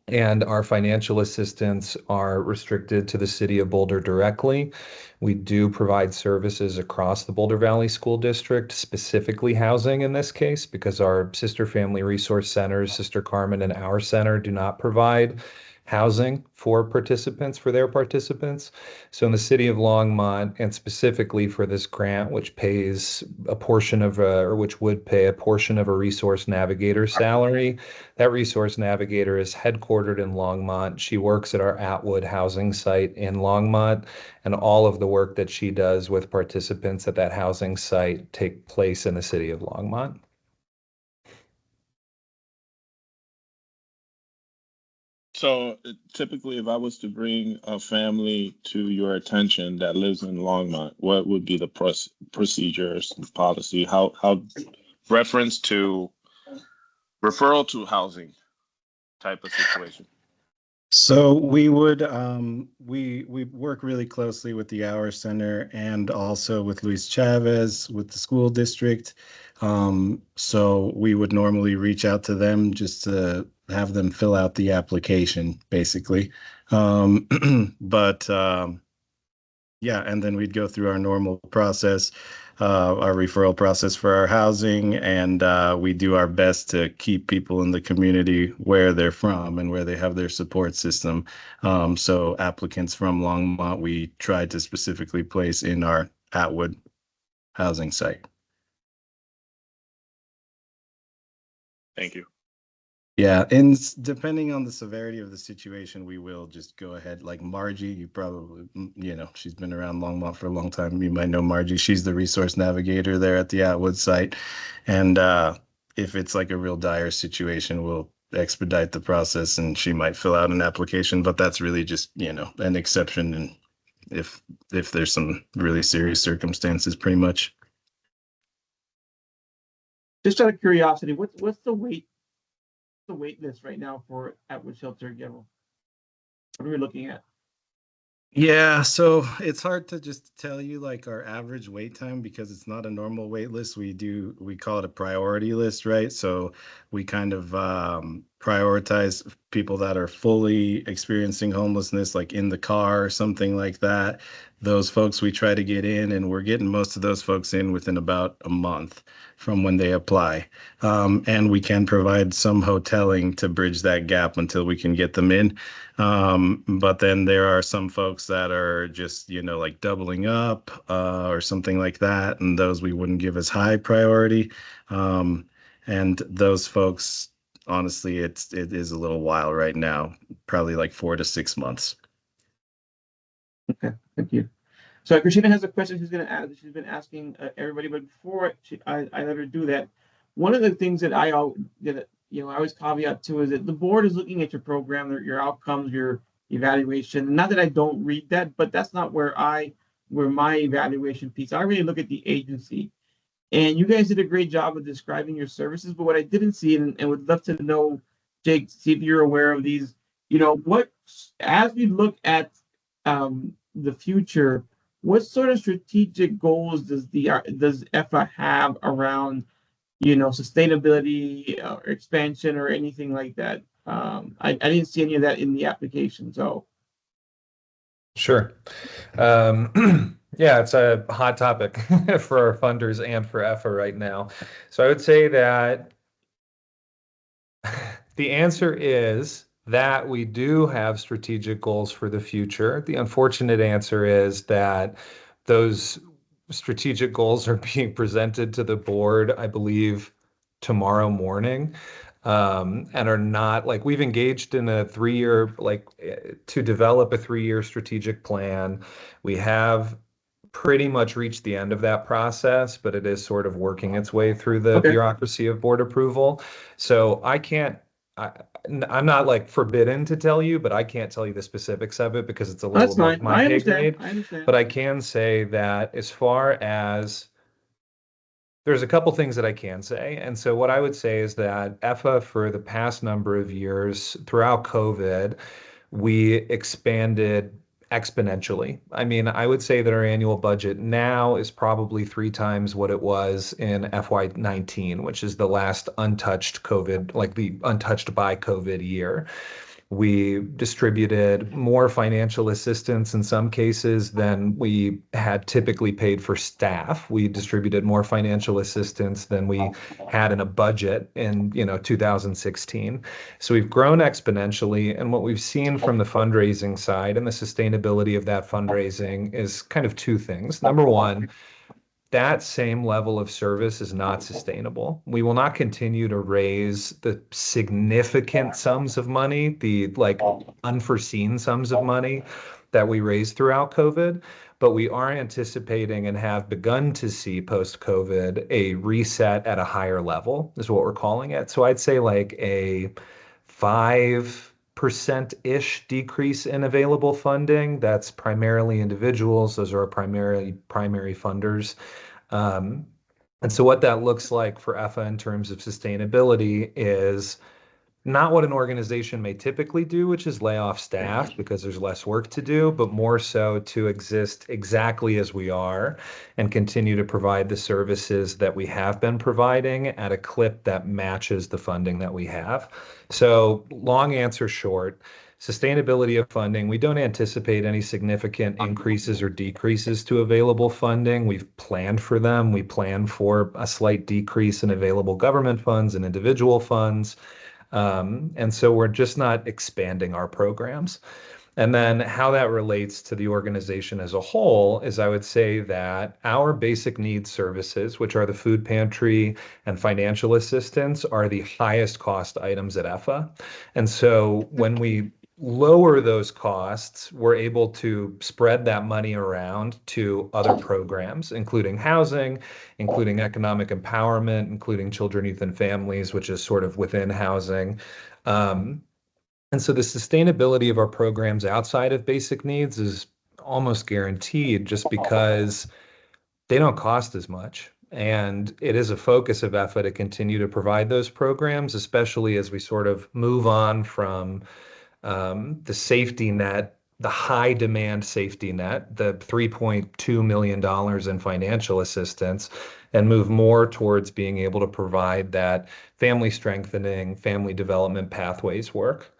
and our financial assistance are restricted to the city of Boulder directly. We do provide services across the Boulder Valley School District, specifically housing in this case, because our sister family resource centers, Sister Carmen and our center, do not provide housing for participants, for their participants. So in the city of Longmont, and specifically for this grant, which pays a portion of, or which would pay a portion of a resource navigator salary, that resource navigator is headquartered in Longmont. She works at our Atwood housing site in Longmont, and all of the work that she does with participants at that housing site take place in the city of Longmont. So typically, if I was to bring a family to your attention that lives in Longmont, what would be the procedures and policy? How reference to referral to housing type of situation? So we would we work really closely with the Hour Center and also with Luis Chavez with the school district. So we would normally reach out to them just to have them fill out the application, basically. But yeah, and then we'd go through our normal process, our referral process for our housing, and we do our best to keep people in the community where they're from and where they have their support system. So applicants from Longmont, we try to specifically place in our Atwood housing site. Thank you. Yeah, and depending on the severity of the situation, we will just go ahead. Like Margie, you probably, you know, she's been around Longmont for a long time. You might know Margie. She's the resource navigator there at the Atwood site. And if it's like a real dire situation, we'll expedite the process and she might fill out an application. But that's really just, you know, an exception. And if there's some really serious circumstances, pretty much. Just out of curiosity, what's the wait list right now for Atwood Shelter in general? What are we looking at? Yeah, so it's hard to just tell you like our average wait time because it's not a normal wait list. We call it a priority list, right? So we kind of prioritize people that are fully experiencing homelessness, like in the car or something like that. Those folks we try to get in, and we're getting most of those folks in within about a month from when they apply. And we can provide some hoteling to bridge that gap until we can get them in. But then there are some folks that are just, you know, like doubling up or something like that. And those we wouldn't give as high priority. And those folks, honestly, it is a little while right now, probably like 4 to 6 months. Okay, thank you. So Christina has a question she's going to ask. She's been asking everybody, but before I let her do that, one of the things that I always caveat to is that the board is looking at your program, your outcomes, your evaluation. Not that I don't read that, but that's not where my evaluation piece. I really look at the agency. And you guys did a great job of describing your services, but what I didn't see, and would love to know, Jake, see if you're aware of these, as we look at the future, what sort of strategic goals does EFA have around, sustainability or expansion or anything like that? I didn't see any of that in the application, so. Sure. Yeah, it's a hot topic for our funders and for EFA right now. So I would say that the answer is that we do have strategic goals for the future. The unfortunate answer is that those strategic goals are being presented to the board, I believe, tomorrow morning. And are not like we've engaged in a 3-year, to develop a 3-year strategic plan. We have pretty much reached the end of that process, but it is sort of working its way through the bureaucracy of board approval. So I can't I, I'm not like forbidden to tell you, but I can't tell you the specifics of it because it's a little That's above fine. my I pay understand. grade. I understand. But I can say that as far as there's a couple things that I can say. And so what I would say is that EFA for the past number of years throughout COVID, we expanded exponentially. I mean, I would say that our annual budget now is probably 3 times what it was in FY19, which is the last untouched COVID, like the untouched by COVID year. We distributed more financial assistance in some cases than we had typically paid for staff. We distributed more financial assistance than we had in a budget in, 2016. So we've grown exponentially. And what we've seen from the fundraising side and the sustainability of that fundraising is kind of two things. Number one, that same level of service is not sustainable. We will not continue to raise the significant sums of money, the like unforeseen sums of money that we raised throughout COVID, but we are anticipating and have begun to see post COVID a reset at a higher level, is what we're calling it. So I'd say like a 5%-ish decrease in available funding. That's primarily individuals. Those are our primary funders. Um, and so what that looks like for EFA in terms of sustainability is not what an organization may typically do, which is lay off staff because there's less work to do, but more so to exist exactly as we are and continue to provide the services that we have been providing at a clip that matches the funding that we have. So, long answer short, sustainability of funding, we don't anticipate any significant increases or decreases to available funding. We've planned for them. We plan for a slight decrease in available government funds and individual funds. And so we're just not expanding our programs. And then how that relates to the organization as a whole is I would say that our basic needs services, which are the food pantry and financial assistance, are the highest cost items at EFA. And so when we lower those costs, we're able to spread that money around to other programs, including housing, including economic empowerment, including children, youth, and families, which is sort of within housing. And so the sustainability of our programs outside of basic needs is almost guaranteed just because they don't cost as much. And it is a focus of EFA to continue to provide those programs, especially as we sort of move on from the safety net, the high demand safety net, the $3.2 million in financial assistance, and move more towards being able to provide that family strengthening, family development pathways work.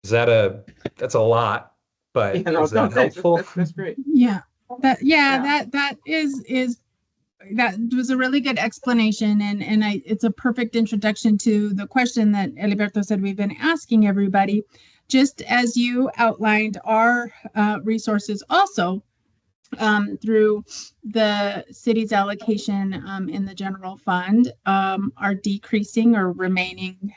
That's a lot, but Yeah, no, is that thanks. helpful? That's great. Yeah, Yeah. that is that was a really good explanation, and it's a perfect introduction to the question that Eliberto said we've been asking everybody. Just as you outlined, our resources also through the city's allocation in the general fund are decreasing or remaining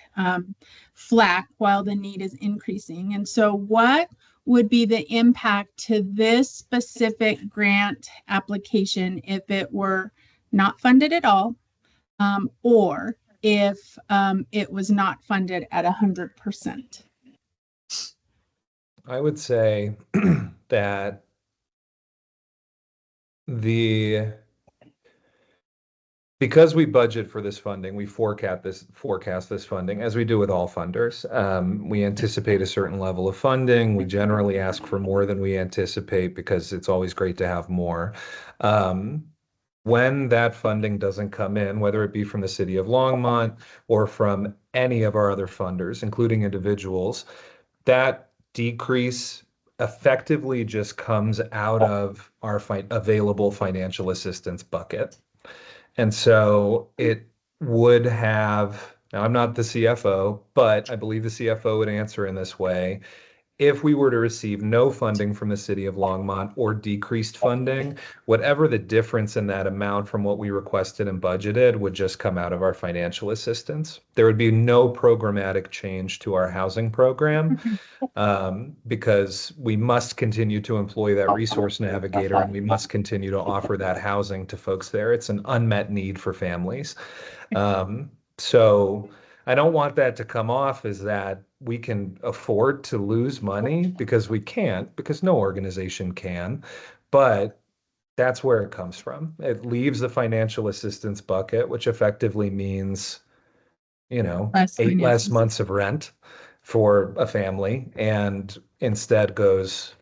flat while the need is increasing. And so what would be the impact to this specific grant application if it were not funded at all, or if it was not funded at 100%? I would say that because we budget for this funding, we forecast this funding as we do with all funders. We anticipate a certain level of funding. We generally ask for more than we anticipate because it's always great to have more. When that funding doesn't come in, whether it be from the City of Longmont or from any of our other funders, including individuals, that decrease effectively just comes out of our available financial assistance bucket. And so it would have, now I'm not the CFO, but I believe the CFO would answer in this way. If we were to receive no funding from the City of Longmont or decreased funding, whatever the difference in that amount from what we requested and budgeted would just come out of our financial assistance. There would be no programmatic change to our housing program because we must continue to employ that resource navigator and we must continue to offer that housing to folks there. It's an unmet need for families. So I don't want that to come off as that we can afford to lose money, because we can't, because no organization can. But that's where it comes from. It leaves the financial assistance bucket, which effectively means, Less 8 less financial. months of rent for a family, and instead goes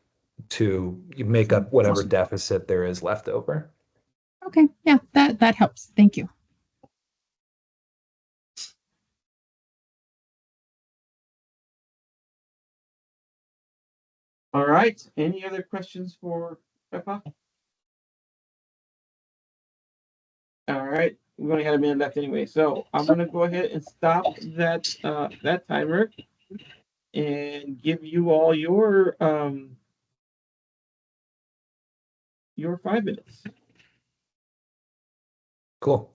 to you make up whatever deficit there is left over. Okay, yeah, that helps. Thank you. All right. Any other questions for Peppa? All right. We only had a minute left anyway, so I'm gonna go ahead and stop that timer and give you all your 5 minutes. Cool.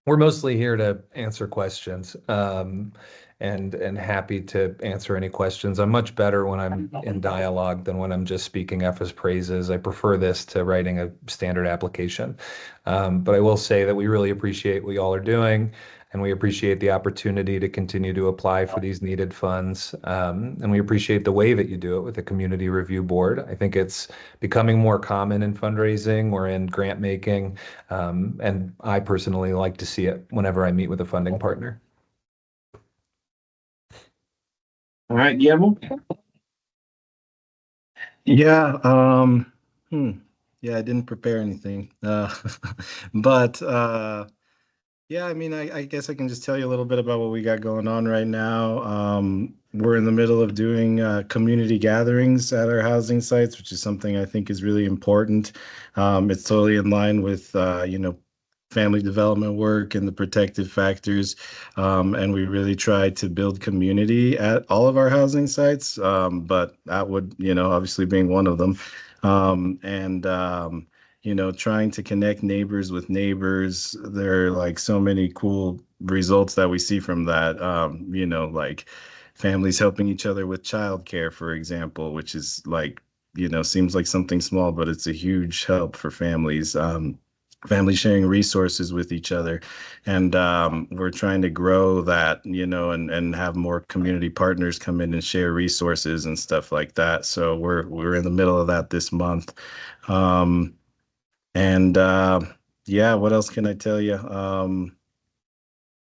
We're mostly here to answer questions, and happy to answer any questions. I'm much better when I'm in dialogue than when I'm just speaking F's praises. I prefer this to writing a standard application. But I will say that we really appreciate what y'all are doing, and we appreciate the opportunity to continue to apply for these needed funds. And we appreciate the way that you do it with the Community Review Board. I think it's becoming more common in fundraising or in grant making. And I personally like to see it whenever I meet with a funding partner. All right, Guillermo. Yeah, yeah, I didn't prepare anything. But yeah, I mean, I guess I can just tell you a little bit about what we got going on right now. We're in the middle of doing community gatherings at our housing sites, which is something I think is really important. It's totally in line with family development work and the protective factors. And we really try to build community at all of our housing sites. But Atwood, obviously being one of them. And trying to connect neighbors with neighbors. There are like so many cool results that we see from that. Like families helping each other with childcare, for example, which is like, seems like something small, but it's a huge help for families. Families sharing resources with each other. And we're trying to grow that, and have more community partners come in and share resources and stuff like that. So we're in the middle of that this month. And yeah, what else can I tell you?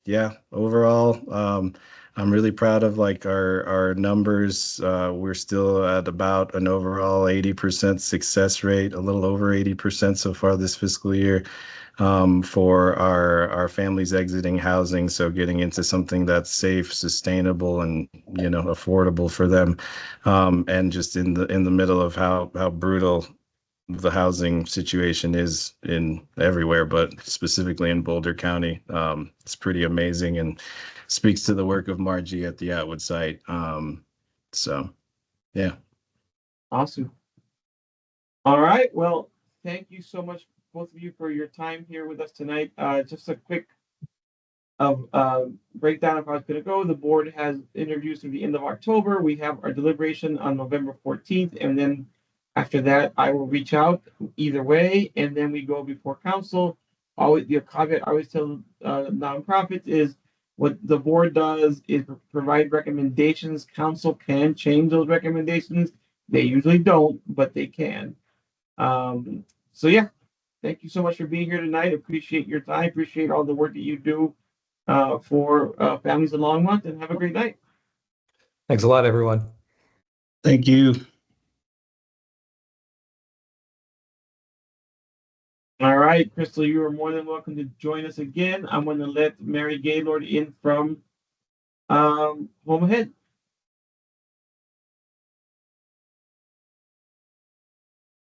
Yeah, overall, I'm really proud of like our numbers. We're still at about an overall 80% success rate, a little over 80% so far this fiscal year, for our families exiting housing. So getting into something that's safe, sustainable, and affordable for them. And just in the middle of how brutal the housing situation is in everywhere, but specifically in Boulder County. It's pretty amazing and speaks to the work of Margie at the Atwood site. So, yeah. Awesome. All right. Well, thank you so much, both of you, for your time here with us tonight. Just a quick breakdown of how it's going to go. The board has interviews through the end of October. We have our deliberation on November 14th, and then after that, I will reach out either way, and then we go before council. Always the caveat I always tell nonprofits is what the board does is provide recommendations. Council can change those recommendations. They usually don't, but they can. So yeah, thank you so much for being here tonight. Appreciate your time. Appreciate all the work that you do for families in Longmont, and have a great night. Thanks a lot, everyone. Thank you. All right, Crystal, you are more than welcome to join us again. I'm going to let Mary Gaylord in from Home Ahead.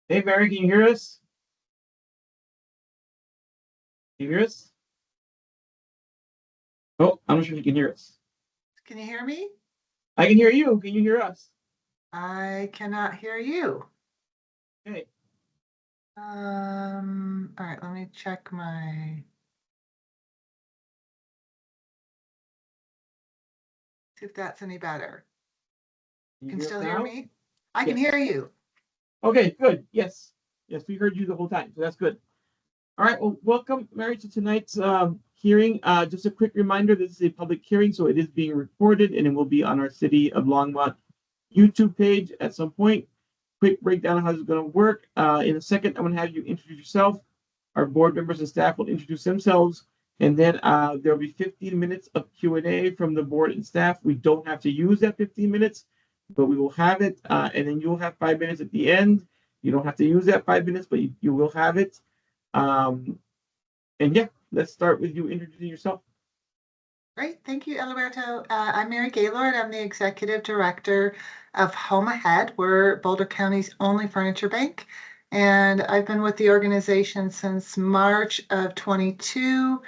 Hey, Mary, can you hear us? Can you hear us? Oh, I'm not sure if you can hear us. Can you hear me? I can hear you. Can you hear us? I cannot hear you. Okay. All right, let me check my. See if that's any better. You Can hear still us hear now? me? I can Yes. hear you. Okay, good. Yes. Yes, we heard you the whole time, so that's good. All right, well, welcome, Mary, to tonight's hearing. Just a quick reminder, this is a public hearing, so it is being recorded and it will be on our City of Longmont YouTube page at some point. Quick breakdown of how this is going to work. In a second, I'm going to have you introduce yourself. Our board members and staff will introduce themselves, and then there will be 15 minutes of Q&A from the board and staff. We don't have to use that 15 minutes, but we will have it, and then you'll have 5 minutes at the end. You don't have to use that 5 minutes, but you will have it. And yeah, let's start with you introducing yourself. Great, thank you, Alberto. I'm Mary Gaylord. I'm the Executive Director of Home Ahead. We're Boulder County's only furniture bank. And I've been with the organization since March of 22.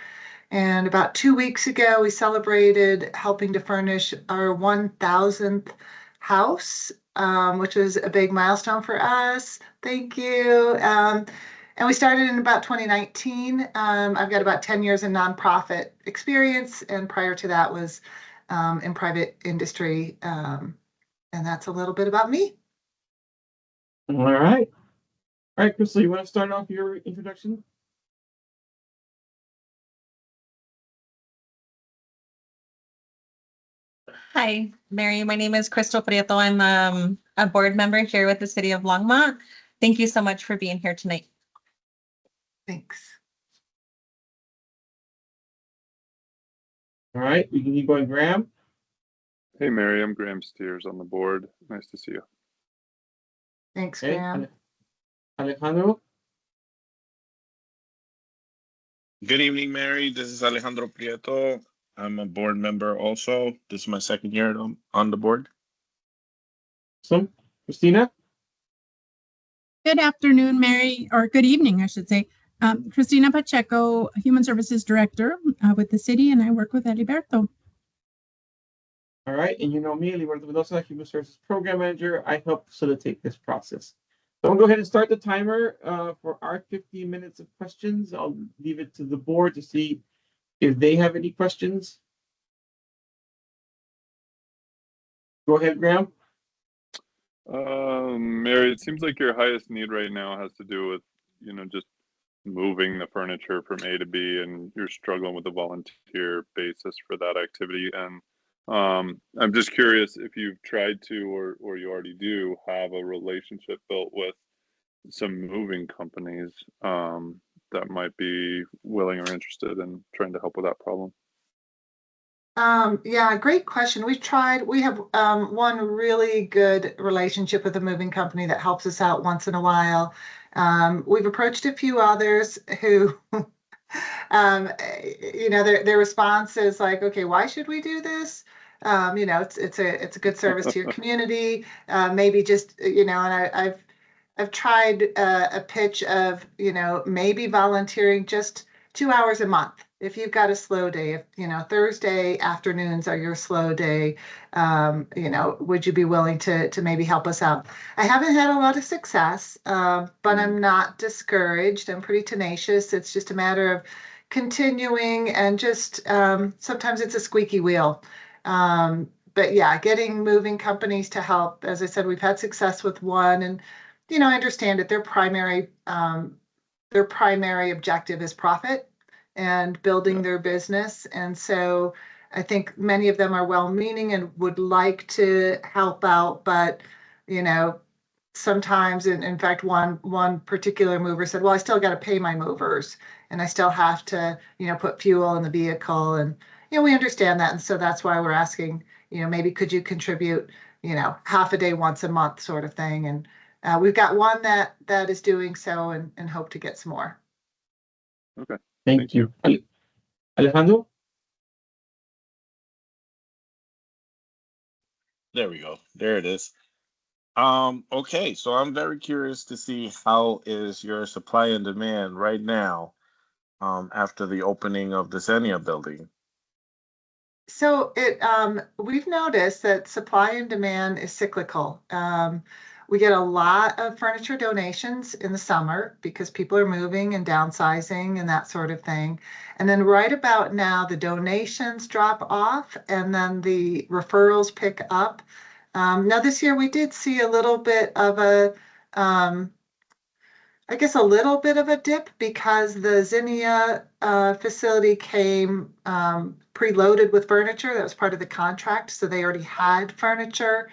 And about 2 weeks ago, we celebrated helping to furnish our 1,000th house, which was a big milestone for us. Thank you. And we started in about 2019. I've got about 10 years in nonprofit experience, and prior to that was in private industry. And that's a little bit about me. All right. All right, Crystal, you want to start off your introduction? Hi, Mary. My name is Crystal Prieto. I'm a board member here with the City of Longmont. Thank you so much for being here tonight. Thanks. All right, we can keep going, Graham. Hey, Mary, I'm Graham Steers on the board. Nice to see you. Thanks, Okay, Graham. Alejandro. Good evening, Mary. This is Alejandro Prieto. I'm a board member also. This is my second year on the board. Awesome. Christina. Good afternoon, Mary, or good evening, I should say. Christina Pacheco, Human Services Director with the city, and I work with Heriberto. All right, and you know me, Liberto Mendoza, Human Services Program Manager. I help facilitate this process. So I'm gonna go ahead and start the timer for our 15 minutes of questions. I'll leave it to the board to see if they have any questions. Go ahead, Graham. Mary, it seems like your highest need right now has to do with, just moving the furniture from A to B, and you're struggling with the volunteer basis for that activity. And I'm just curious if you've tried to, or you already do, have a relationship built with some moving companies that might be willing or interested in trying to help with that problem. Yeah, great question. We have one really good relationship with a moving company that helps us out once in a while. We've approached a few others who, their response is like, okay, why should we do this? It's a good service to your community. Maybe just, and I've tried a pitch of, maybe volunteering just 2 hours a month. If you've got a slow day, if, Thursday afternoons are your slow day, would you be willing to maybe help us out? I haven't had a lot of success, but I'm not discouraged. I'm pretty tenacious. It's just a matter of continuing and just sometimes it's a squeaky wheel. But yeah, getting moving companies to help. As I said, we've had success with one, and I understand that their primary objective is profit and building their business. And so I think many of them are well-meaning and would like to help out, but sometimes, in fact, one particular mover said, well, I still got to pay my movers and I still have to, put fuel in the vehicle. And, we understand that. And so that's why we're asking, maybe could you contribute, half a day once a month sort of thing. And we've got one that is doing so, and hope to get some more. Okay. Thank you. Alejandro. There we go. There it is. Okay, so I'm very curious to see how is your supply and demand right now after the opening of the Xenia building. So we've noticed that supply and demand is cyclical. We get a lot of furniture donations in the summer because people are moving and downsizing and that sort of thing. And then right about now, the donations drop off and then the referrals pick up. Now this year we did see a little bit of a I guess, a little bit of a dip because the Zinnia facility came preloaded with furniture. That was part of the contract, so they already had furniture.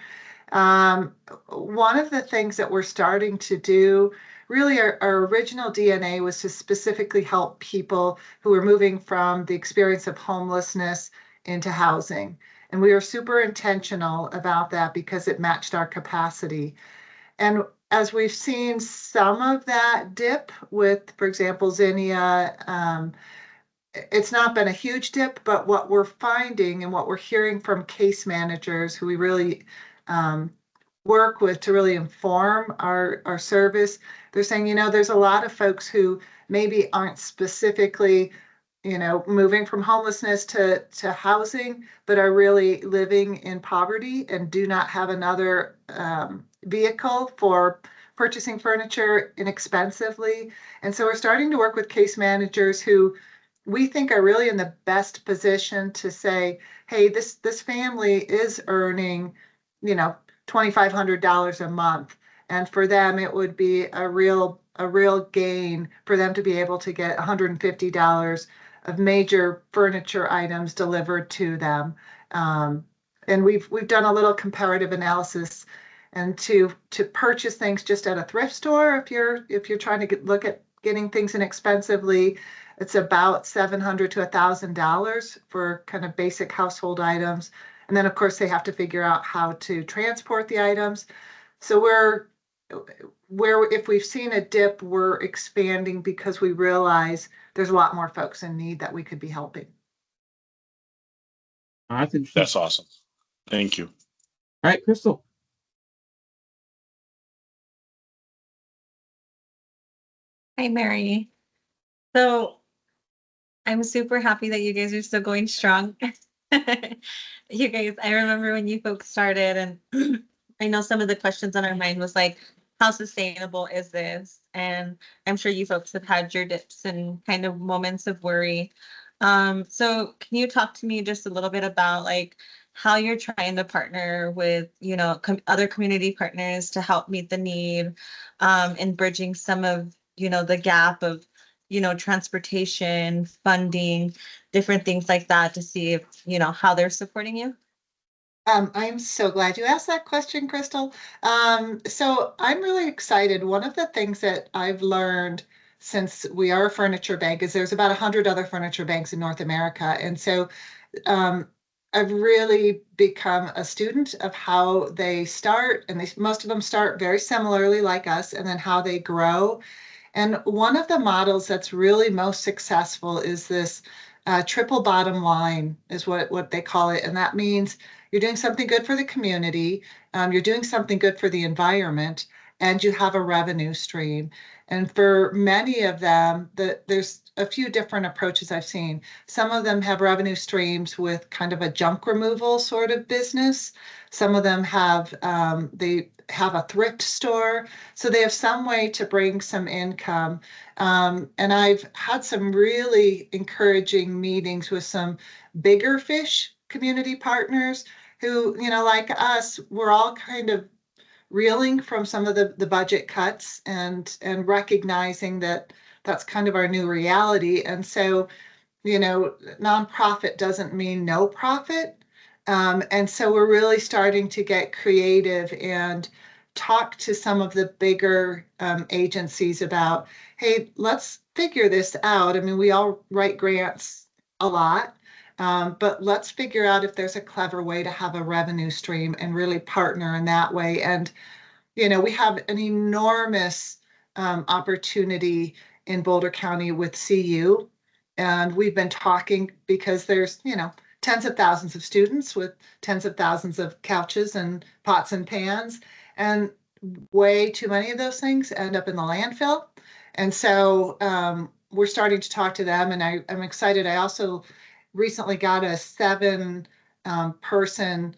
One of the things that we're starting to do, really our original DNA was to specifically help people who were moving from the experience of homelessness into housing. And we were super intentional about that because it matched our capacity. And as we've seen some of that dip with, for example, Zinnia, it's not been a huge dip, but what we're finding and what we're hearing from case managers who we really work with to really inform our service, they're saying, there's a lot of folks who maybe aren't specifically, moving from homelessness to housing, but are really living in poverty and do not have another vehicle for purchasing furniture inexpensively. And so we're starting to work with case managers who we think are really in the best position to say, hey, this family is earning, $2,500 a month. And for them, it would be a real gain for them to be able to get $150 of major furniture items delivered to them. And we've done a little comparative analysis, and to purchase things just at a thrift store, if you're trying to look at getting things inexpensively, it's about $700 to $1,000 for kind of basic household items. And then, of course, they have to figure out how to transport the items. So if we've seen a dip, we're expanding because we realize there's a lot more folks in need that we could be helping. That's interesting. That's awesome. Thank you. All right, Crystal. Hi, Mary. So I'm super happy that you guys are still going strong. You guys, I remember when you folks started, and I know some of the questions on our mind was like, how sustainable is this? And I'm sure you folks have had your dips and kind of moments of worry. So can you talk to me just a little bit about like how you're trying to partner with, other community partners to help meet the need, and bridging some of, the gap of, transportation, funding, different things like that to see if, how they're supporting you? I'm so glad you asked that question, Crystal. So I'm really excited. One of the things that I've learned since we are a furniture bank is there's about 100 other furniture banks in North America. And so I've really become a student of how they start, and most of them start very similarly like us, and then how they grow. And one of the models that's really most successful is this triple bottom line, is what they call it. And that means you're doing something good for the community, you're doing something good for the environment, and you have a revenue stream. And for many of them, there's a few different approaches I've seen. Some of them have revenue streams with kind of a junk removal sort of business. Some of them have they have a thrift store, so they have some way to bring some income. And I've had some really encouraging meetings with some bigger fish community partners who, like us, we're all kind of reeling from some of the budget cuts and recognizing that that's kind of our new reality. And so, nonprofit doesn't mean no profit. And so we're really starting to get creative and talk to some of the bigger agencies about, hey, let's figure this out. I mean, we all write grants a lot, but let's figure out if there's a clever way to have a revenue stream and really partner in that way. And, we have an enormous opportunity in Boulder County with CU. And we've been talking because there's, tens of thousands of students with tens of thousands of couches and pots and pans. And way too many of those things end up in the landfill. And so we're starting to talk to them, and I'm excited. I also recently got a 7 person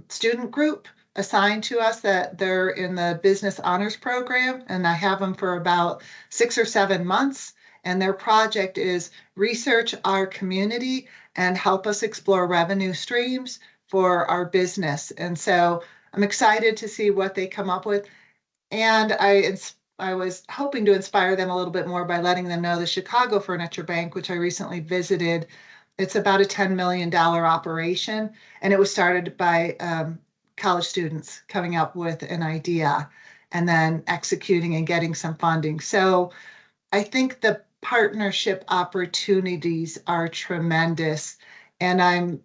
student group assigned to us that they're in the business honors program, and I have them for about 6 or 7 months. And their project is research our community and help us explore revenue streams for our business. And so I'm excited to see what they come up with. And I was hoping to inspire them a little bit more by letting them know the Chicago Furniture Bank, which I recently visited. It's about a $10 million operation, and it was started by college students coming up with an idea and then executing and getting some funding. So I think the partnership opportunities are tremendous, and I'm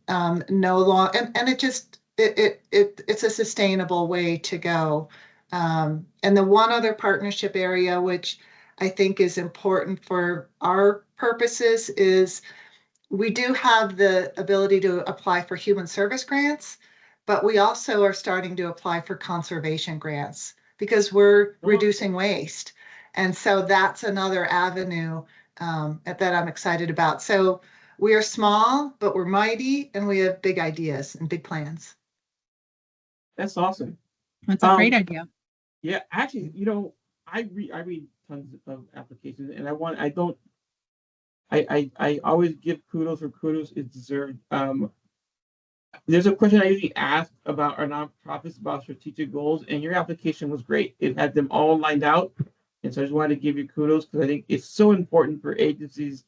no longer, and it just it's a sustainable way to go. And the one other partnership area which I think is important for our purposes is we do have the ability to apply for human service grants, but we also are starting to apply for conservation grants because we're reducing waste. And so that's another avenue that I'm excited about. So we are small, but we're mighty, and we have big ideas and big plans. That's awesome. That's a great idea. Yeah, actually, I read tons of applications, and I always give kudos where kudos is deserved. There's a question I usually ask about our nonprofits about strategic goals, and your application was great. It had them all lined out, and so I just wanted to give you kudos because I think it's so important for agencies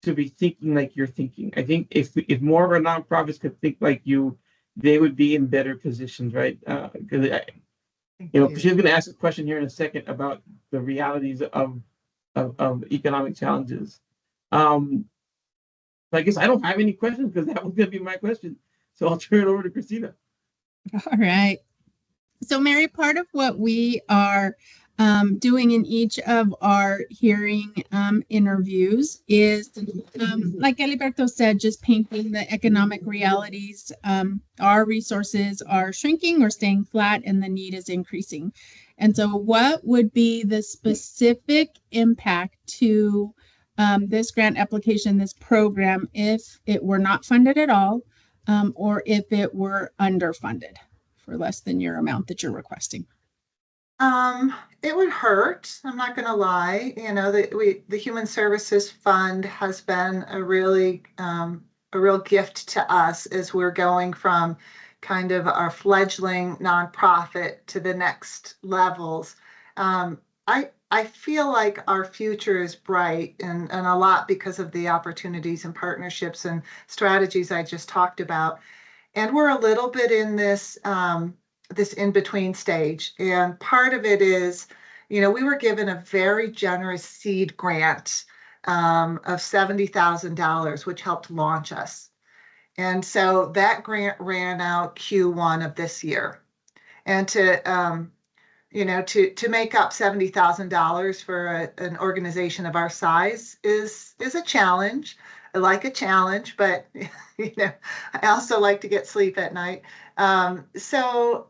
to be thinking like you're thinking. I think if more of our nonprofits could think like you, they would be in better positions, right? Because she's going to ask a question here in a second about the realities of economic challenges. I guess I don't have any questions because that was going to be my question. So I'll turn it over to Christina. All right. So Mary, part of what we are doing in each of our hearing interviews is, like Eliberto said, just painting the economic realities. Our resources are shrinking or staying flat, and the need is increasing. And so what would be the specific impact to this grant application, this program, if it were not funded at all, or if it were underfunded for less than your amount that you're requesting? It would hurt. I'm not going to lie. The Human Services Fund has been a real gift to us as we're going from kind of our fledgling nonprofit to the next levels. I feel like our future is bright, and a lot because of the opportunities and partnerships and strategies I just talked about. And we're a little bit in this this in-between stage. And part of it is, we were given a very generous seed grant of $70,000, which helped launch us. And so that grant ran out Q1 of this year. And to make up $70,000 for an organization of our size is a challenge. I like a challenge, but I also like to get sleep at night. So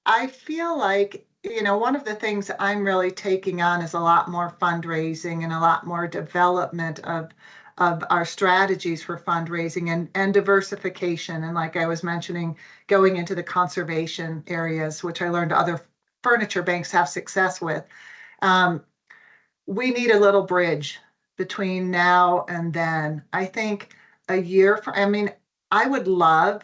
I feel like one of the things I'm really taking on is a lot more fundraising and a lot more development of our strategies for fundraising and diversification. And like I was mentioning, going into the conservation areas, which I learned other furniture banks have success with. We need a little bridge between now and then. I think a year from, I would love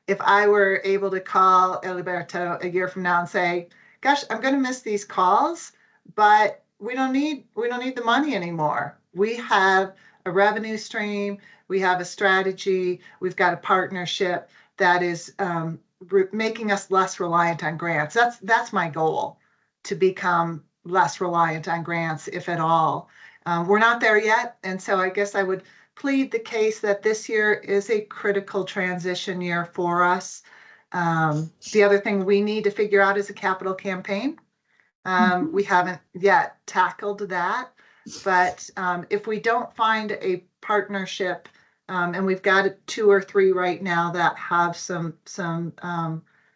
if I were able to call Eliberto a year from now and say, gosh, I'm going to miss these calls, but we don't need the money anymore. We have a revenue stream, we have a strategy, we've got a partnership that is making us less reliant on grants. That's my goal, to become less reliant on grants, if at all. We're not there yet, and so I guess I would plead the case that this year is a critical transition year for us. The other thing we need to figure out is a capital campaign. We haven't yet tackled that, but if we don't find a partnership, and we've got 2 or 3 right now that have some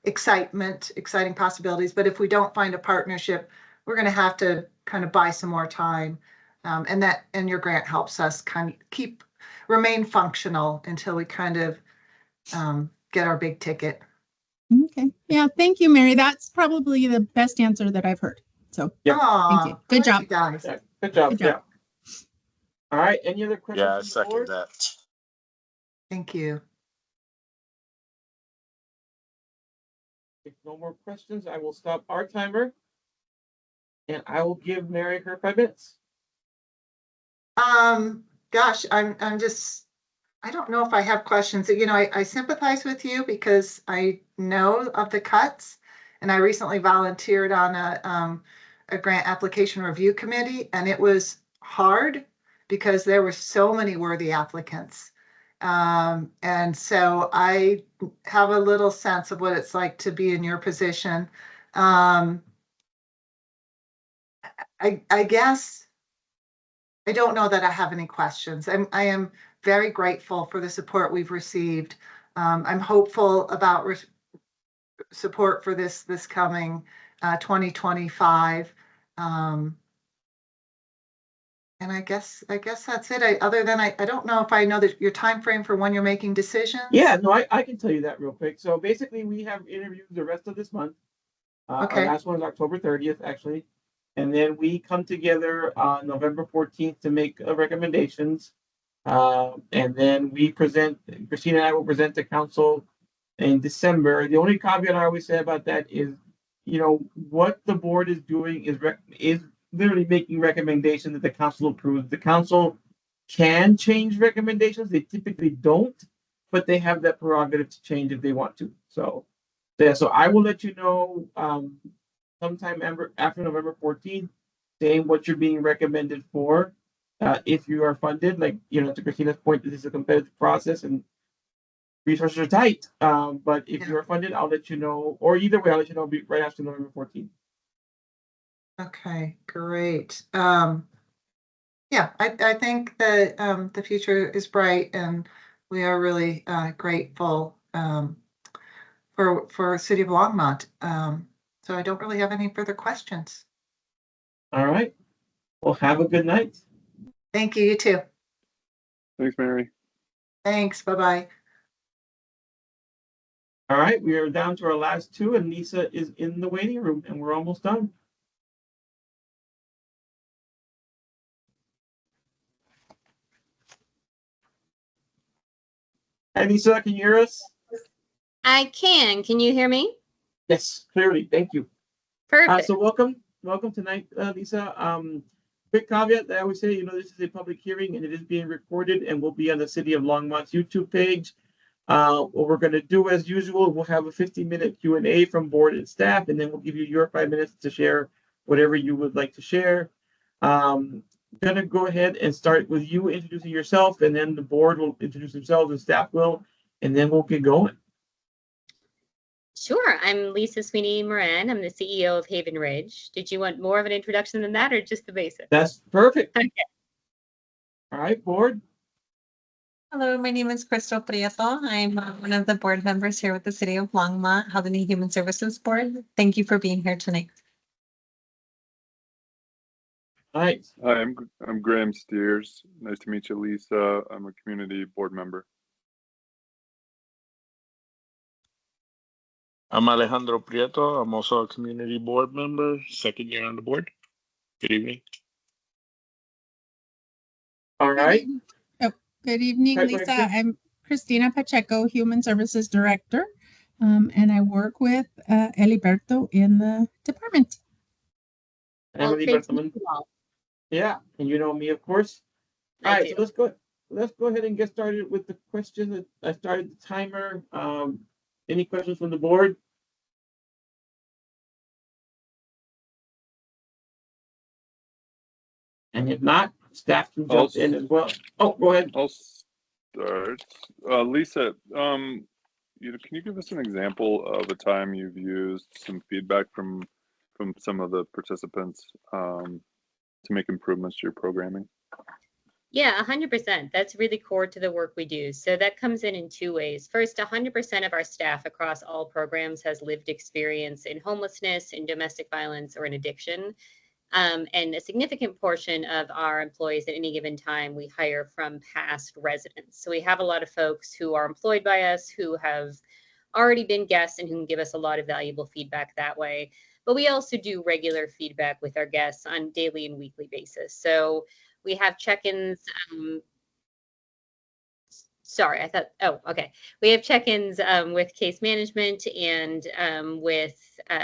exciting possibilities, but if we don't find a partnership, we're going to have to kind of buy some more time, and your grant helps us kind of remain functional until we kind of get our big ticket. Okay. Yeah. Thank you, Mary. That's probably the best answer that I've heard. So Yep. Thank you. Good job. Guys. Yeah, good job. Good job. Yeah. All right. Any other questions? Yeah, I from the second board? that. Thank you. If no more questions, I will stop our timer. And I will give Mary her 5 minutes. Gosh, I'm just, I don't know if I have questions. You know, I sympathize with you because I know of the cuts, and I recently volunteered on a grant application review committee, and it was hard because there were so many worthy applicants. And so I have a little sense of what it's like to be in your position. I guess I don't know that I have any questions. I am very grateful for the support we've received. I'm hopeful about support for this coming 2025. And I guess that's it. Other than I don't know if I know that your time frame for when you're making decisions. Yeah, no, I can tell you that real quick. So basically, we have interviews the rest of this month. Our Okay. last one is October 30th, actually. And then we come together on November 14th to make recommendations. And then we present, Christina and I will present to council in December. The only caveat I always say about that is, you know, what the board is doing is literally making recommendations that the council approves. The council can change recommendations. They typically don't, but they have that prerogative to change if they want to. So, yeah, so I will let you know sometime after November 14th, saying what you're being recommended for. If you are funded, like, you know, to Christina's point, this is a competitive process and resources are tight. But if Yeah. you're funded, I'll let you know, or either way, I'll let you know right after November 14th. Okay, great. Yeah, I think that the future is bright, and we are really grateful for City of Longmont. So I don't really have any further questions. All right. Well, have a good night. Thank you. You too. Thanks, Mary. Thanks. Bye-bye. All right, we are down to our last two, and Lisa is in the waiting room, and we're almost done. Hi, Lisa, can you hear us? I can. Can you hear me? Yes, clearly. Thank you. Perfect. So welcome tonight, Lisa. Quick caveat that I would say, you know, this is a public hearing and it is being recorded and will be on the City of Longmont's YouTube page. What we're going to do as usual, we'll have a 15-minute Q&A from board and staff, and then we'll give you your 5 minutes to share whatever you would like to share. I'm going to go ahead and start with you introducing yourself, and then the board will introduce themselves and staff will, and then we'll get going. Sure. I'm Lisa Sweeney Moran. I'm the CEO of Haven Ridge. Did you want more of an introduction than that or just the basics? That's perfect. Okay. All right, board. Hello, my name is Crystal Prieto. I'm one of the board members here with the City of Longmont Housing and Human Services Board. Thank you for being here tonight. Nice. Hi, I'm Graham Steers. Nice to meet you, Lisa. I'm a community board member. I'm Alejandro Prieto. I'm also a community board member, second year on the board. Good evening. All right. Good evening, Hi, Lisa. Christina. I'm Christina Pacheco, Human Services Director, and I work with Eliberto in the department. Emily great to Berthelman. meet you all. Yeah, and you know me, of course. All I right, do. so let's go ahead and get started with the question. I started the timer. Any questions from the board? And if not, staff can jump in as well. Oh, go ahead. I'll start. Lisa, you know, can you give us an example of a time you've used some feedback from some of the participants to make improvements to your programming? Yeah, 100%. That's really core to the work we do. So that comes in two ways. First, 100% of our staff across all programs has lived experience in homelessness, in domestic violence, or in addiction. And a significant portion of our employees at any given time we hire from past residents. So we have a lot of folks who are employed by us who have already been guests and who can give us a lot of valuable feedback that way. But we also do regular feedback with our guests on daily and weekly basis. So we have check-ins. Sorry, I thought, oh, okay. We have check-ins with case management and with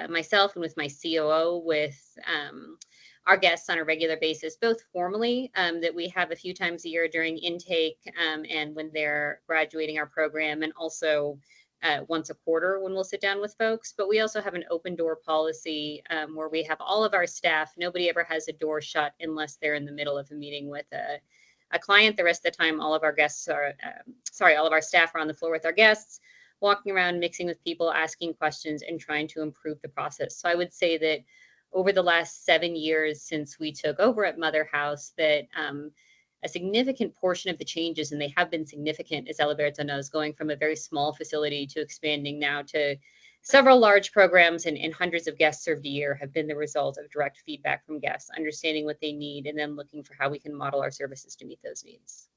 myself and with my COO with our guests on a regular basis, both formally, that we have a few times a year during intake and when they're graduating our program, and also once a quarter when we'll sit down with folks. But we also have an open door policy where we have all of our staff. Nobody ever has a door shut unless they're in the middle of a meeting with a client. The rest of the time, all of our guests are, all of our staff are on the floor with our guests, walking around, mixing with people, asking questions, and trying to improve the process. So I would say that over the last 7 years since we took over at Mother House, that a significant portion of the changes, and they have been significant, as Alberto knows, going from a very small facility to expanding now to several large programs and hundreds of guests served a year, have been the result of direct feedback from guests, understanding what they need, and then looking for how we can model our services to meet those needs.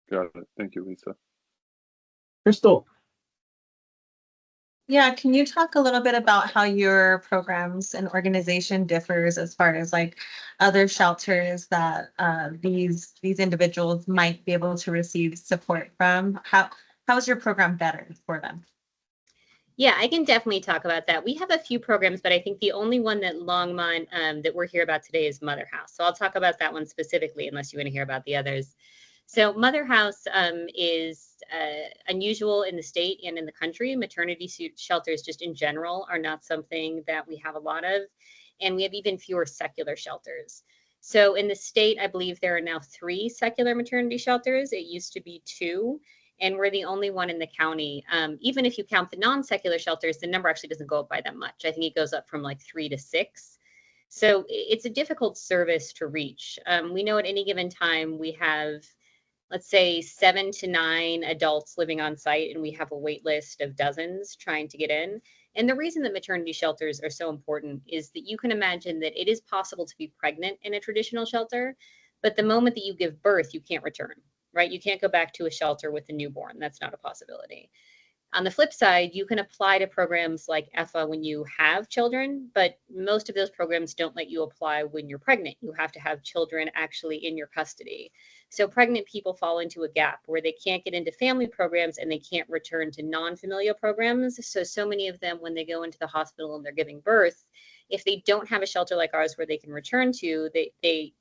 Got it. Thank you, Lisa. Crystal. Yeah, can you talk a little bit about how your programs and organization differs as far as like other shelters that these individuals might be able to receive support from? How is your program better for them? Yeah, I can definitely talk about that. We have a few programs, but I think the only one that Longmont that we're here about today is Mother House. So I'll talk about that one specifically, unless you want to hear about the others. So Mother House is unusual in the state and in the country. Maternity shelters just in general are not something that we have a lot of, and we have even fewer secular shelters. So in the state, I believe there are now 3 secular maternity shelters. It used to be 2, and we're the only one in the county. Even if you count the non-secular shelters, the number actually doesn't go up by that much. I think it goes up from like 3 to 6. So it's a difficult service to reach. We know at any given time we have, let's say, 7 to 9 adults living on site, and we have a wait list of dozens trying to get in. And the reason that maternity shelters are so important is that you can imagine that it is possible to be pregnant in a traditional shelter, but the moment that you give birth, you can't return, right? You can't go back to a shelter with a newborn. That's not a possibility. On the flip side, you can apply to programs like EFA when you have children, but most of those programs don't let you apply when you're pregnant. You have to have children actually in your custody. So pregnant people fall into a gap where they can't get into family programs and they can't return to non-familial programs. So many of them, when they go into the hospital and they're giving birth, if they don't have a shelter like ours where they can return to, they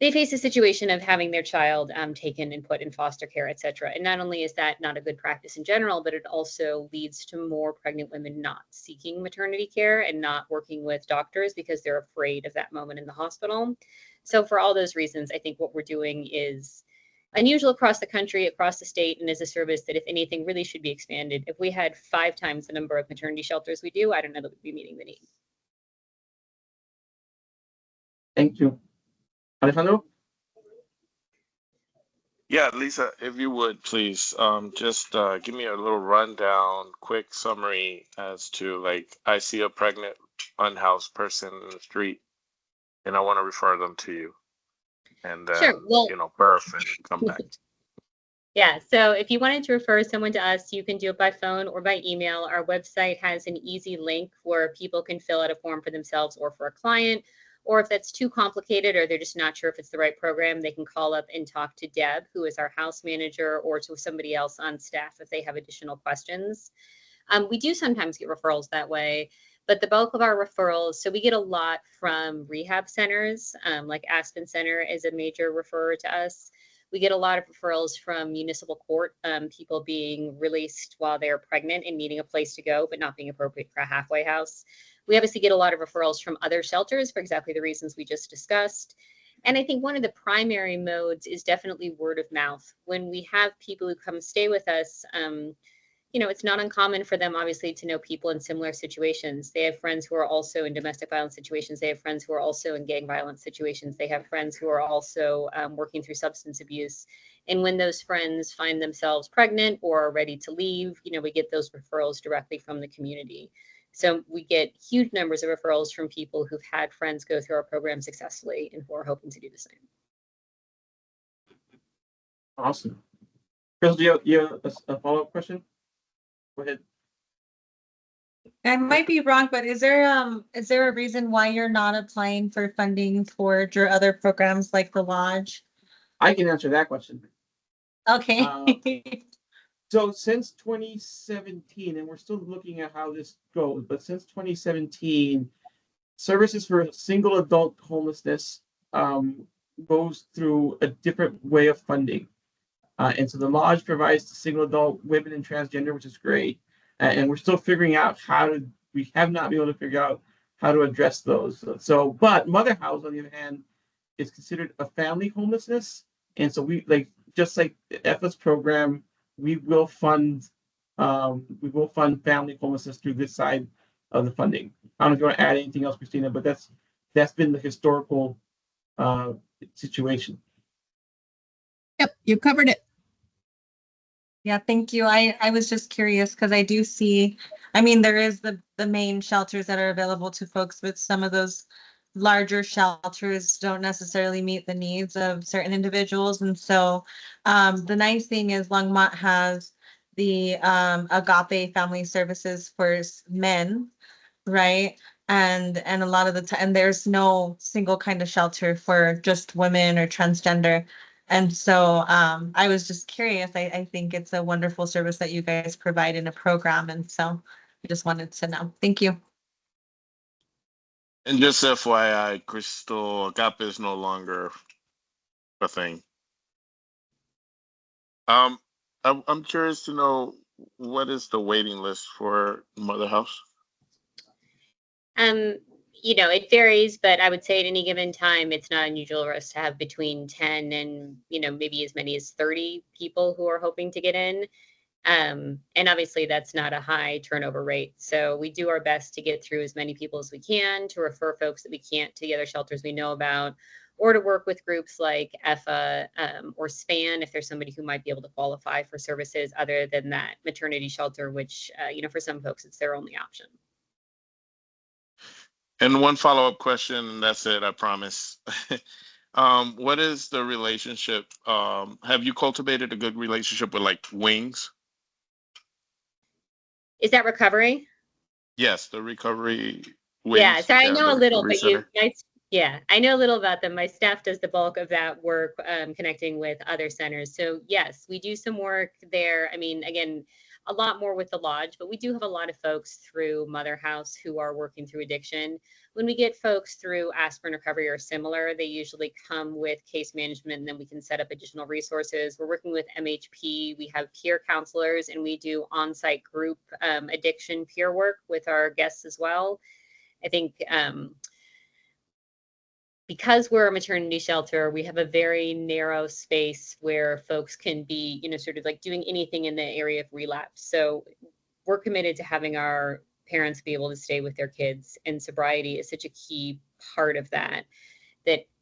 face a situation of having their child taken and put in foster care, et cetera. And not only is that not a good practice in general, but it also leads to more pregnant women not seeking maternity care and not working with doctors because they're afraid of that moment in the hospital. So for all those reasons, I think what we're doing is unusual across the country, across the state, and is a service that, if anything, really should be expanded. If we had 5 times the number of maternity shelters we do, I don't know that we'd be meeting the need. Thank you. Alejandro? Yeah, Lisa, if you would please, just give me a little rundown, quick summary as to, like, I see a pregnant unhoused person in the street and I want to refer them to you, and then, Sure. Well, birth and come back. Yeah, so if you wanted to refer someone to us, you can do it by phone or by email. Our website has an easy link where people can fill out a form for themselves or for a client. Or if that's too complicated or they're just not sure if it's the right program, they can call up and talk to Deb, who is our house manager, or to somebody else on staff if they have additional questions. We do sometimes get referrals that way, but the bulk of our referrals, so we get a lot from rehab centers, like Aspen Center is a major referrer to us. We get a lot of referrals from municipal court, people being released while they're pregnant and needing a place to go, but not being appropriate for a halfway house. We obviously get a lot of referrals from other shelters for exactly the reasons we just discussed. And I think one of the primary modes is definitely word of mouth. When we have people who come stay with us, it's not uncommon for them, obviously, to know people in similar situations. They have friends who are also in domestic violence situations. They have friends who are also in gang violence situations. They have friends who are also working through substance abuse. And when those friends find themselves pregnant or are ready to leave, we get those referrals directly from the community. So we get huge numbers of referrals from people who've had friends go through our program successfully and who are hoping to do the same. Awesome. Chris, do you have a follow-up question? Go ahead. I might be wrong, but is there a reason why you're not applying for funding for your other programs like the Lodge? I can answer that question. Okay. So since 2017, and we're still looking at how this goes, but since 2017, services for single adult homelessness goes through a different way of funding. And so the lodge provides to single adult women and transgender, which is great. And we're still figuring out we have not been able to figure out how to address those. So, but Mother House, on the other hand, is considered a family homelessness. And so just like the EFA's program, we will fund family homelessness through this side of the funding. I don't know if you want to add anything else, Christina, but that's been the historical situation. Yep, you covered it. Yeah, thank you. I was just curious because I do see, I mean, there is the main shelters that are available to folks, but some of those larger shelters don't necessarily meet the needs of certain individuals. And so the nice thing is Longmont has the Agape Family Services for men, right? And a lot of the time, and there's no single kind of shelter for just women or transgender. And so I was just curious. I think it's a wonderful service that you guys provide in a program. And so I just wanted to know. Thank you. And just FYI, Crystal, Agape is no longer a thing. I'm curious to know, what is the waiting list for Mother House? It varies, but I would say at any given time, it's not unusual for us to have between 10 and, maybe as many as 30 people who are hoping to get in. And obviously that's not a high turnover rate. So we do our best to get through as many people as we can, to refer folks that we can't to the other shelters we know about, or to work with groups like EFA or SPAN if there's somebody who might be able to qualify for services other than that maternity shelter, which, for some folks, it's their only option. And one follow-up question, and that's it, I promise. What is the relationship? Have you cultivated a good relationship with like Wings? Is that recovery? Yes, the recovery Wings. Yeah, so I know a little, but I know a little about them. My staff does the bulk of that work, connecting with other centers. So yes, we do some work there. I mean, again, a lot more with the lodge, but we do have a lot of folks through Mother House who are working through addiction. When we get folks through aspirin recovery or similar, they usually come with case management, and then we can set up additional resources. We're working with MHP. We have peer counselors, and we do on-site group addiction peer work with our guests as well. I think because we're a maternity shelter, we have a very narrow space where folks can be, sort of like doing anything in the area of relapse. So we're committed to having our parents be able to stay with their kids, and sobriety is such a key part of that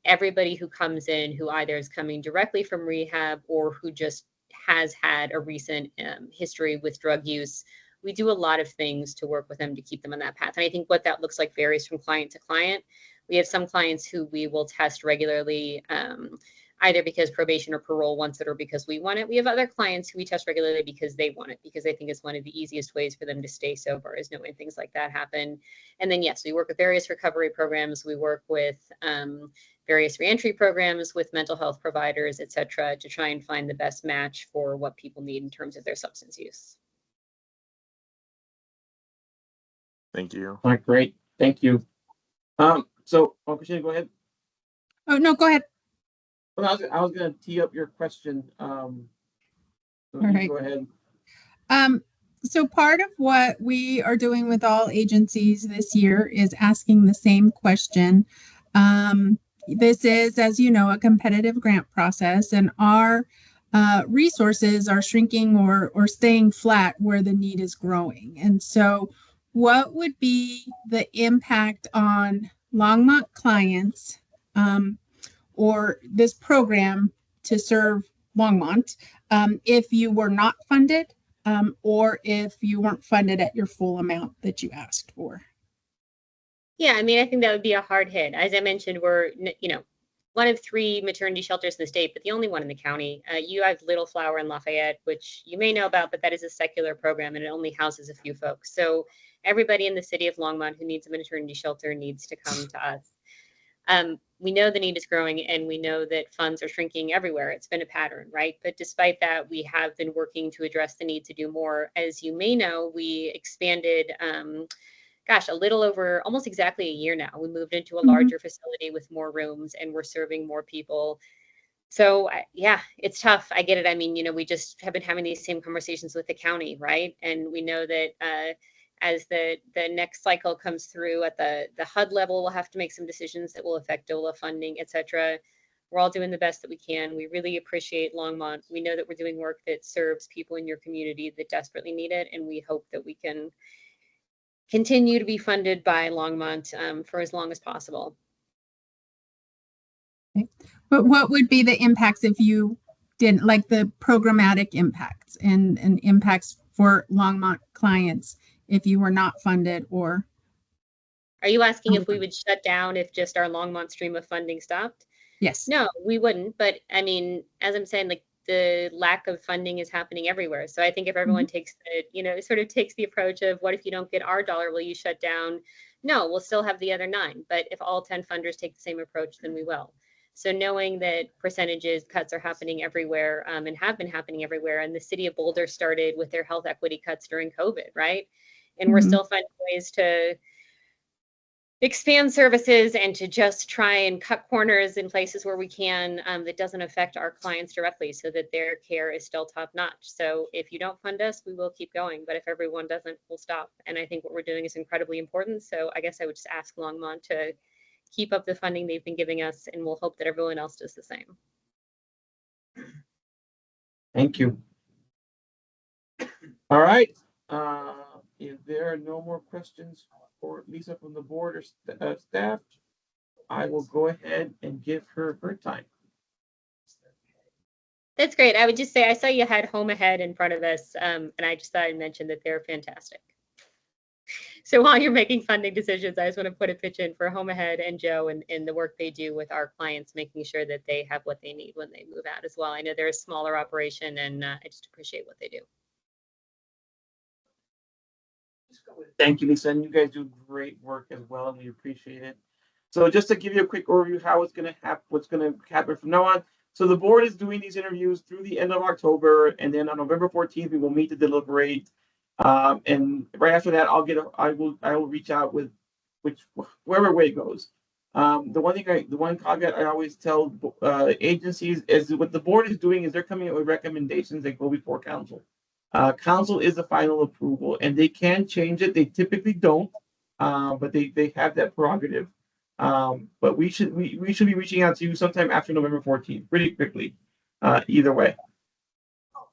everybody who comes in, who either is coming directly from rehab or who just has had a recent history with drug use, we do a lot of things to work with them to keep them on that path. And I think what that looks like varies from client to client. We have some clients who we will test regularly, either because probation or parole wants it or because we want it. We have other clients who we test regularly because they want it, because they think it's one of the easiest ways for them to stay sober, is knowing things like that happen. And then, yes, we work with various recovery programs. We work with various reentry programs with mental health providers, et cetera, to try and find the best match for what people need in terms of their substance use. Thank you. All right, great. Thank you. Christina, go ahead. Oh, no, go ahead. Well, I was going to tee up your question. All right. Go ahead. So part of what we are doing with all agencies this year is asking the same question. This is, as you know, a competitive grant process, and our resources are shrinking or staying flat where the need is growing. And so what would be the impact on Longmont clients or this program to serve Longmont if you were not funded or if you weren't funded at your full amount that you asked for? Yeah, I mean, I think that would be a hard hit. As I mentioned, we're, one of 3 maternity shelters in the state, but the only one in the county. You have Little Flower in Lafayette, which you may know about, but that is a secular program and it only houses a few folks. So everybody in the city of Longmont who needs a maternity shelter needs to come to us. We know the need is growing, and we know that funds are shrinking everywhere. It's been a pattern, right? But despite that, we have been working to address the need to do more. As you may know, we expanded gosh, a little over almost exactly a year now. We moved into a larger facility with more rooms and we're serving more people. So yeah, it's tough. I get it. I mean, we just have been having these same conversations with the county, right? And we know that as the next cycle comes through at the HUD level, we'll have to make some decisions that will affect DOLA funding, et cetera. We're all doing the best that we can. We really appreciate Longmont. We know that we're doing work that serves people in your community that desperately need it. And we hope that we can continue to be funded by Longmont for as long as possible. But what would be the impacts if you didn't, like the programmatic impacts and impacts for Longmont clients if you were not funded? Or are you asking if we would shut down if just our Longmont stream of funding stopped? yes. No, we wouldn't. But I mean, as I'm saying, like the lack of funding is happening everywhere. So I think if everyone takes the, sort of takes the approach of what if you don't get our dollar, will you shut down? No, we'll still have the other 9. But if all 10 funders take the same approach, then we will. So knowing that percentages cuts are happening everywhere and have been happening everywhere, and the city of Boulder started with their health equity cuts during COVID, right? And we're still finding ways to expand services and to just try and cut corners in places where we can that doesn't affect our clients directly so that their care is still top notch. So if you don't fund us, we will keep going. But if everyone doesn't, we'll stop. And I think what we're doing is incredibly important. So I guess I would just ask Longmont to keep up the funding they've been giving us, and we'll hope that everyone else does the same. Thank you. All right. If there are no more questions for Lisa from the board or staff, I will go ahead and give her time. That's great. I would just say I saw you had Home Ahead in front of us, and I just thought I'd mention that they're fantastic. So while you're making funding decisions, I just want to put a pitch in for Home Ahead and Joe and the work they do with our clients, making sure that they have what they need when they move out as well. I know they're a smaller operation, and I just appreciate what they do. Thank you, Lisa. And you guys do great work as well, and we appreciate it. So just to give you a quick overview how it's going to happen, what's going to happen from now on. So the board is doing these interviews through the end of October, and then on November 14th, we will meet to deliberate. And right after that, I will reach out with wherever way it goes. The one caveat I always tell agencies is what the board is doing is they're coming up with recommendations that go before council. Council is the final approval, and they can change it. They typically don't, but they have that prerogative. But we should be reaching out to you sometime after November 14th, pretty quickly. Either way.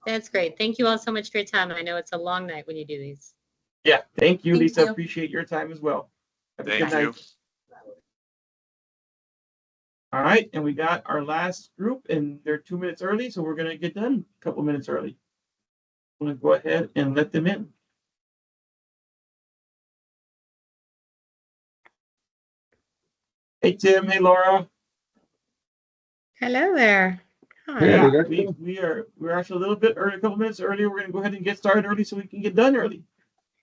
That's great. Thank you all so much for your time. I know it's a long night when you do these. Yeah, thank you, Thank Lisa. you. Appreciate your time as well. Have a good Thank night. you. All right, and we got our last group, and they're 2 minutes early, so we're gonna get done a couple minutes early. I'm gonna go ahead and let them in. Hey Tim, hey Laura. Hello there. Hi. Yeah, we're actually a little bit early, a couple minutes early. We're gonna go ahead and get started early so we can get done early.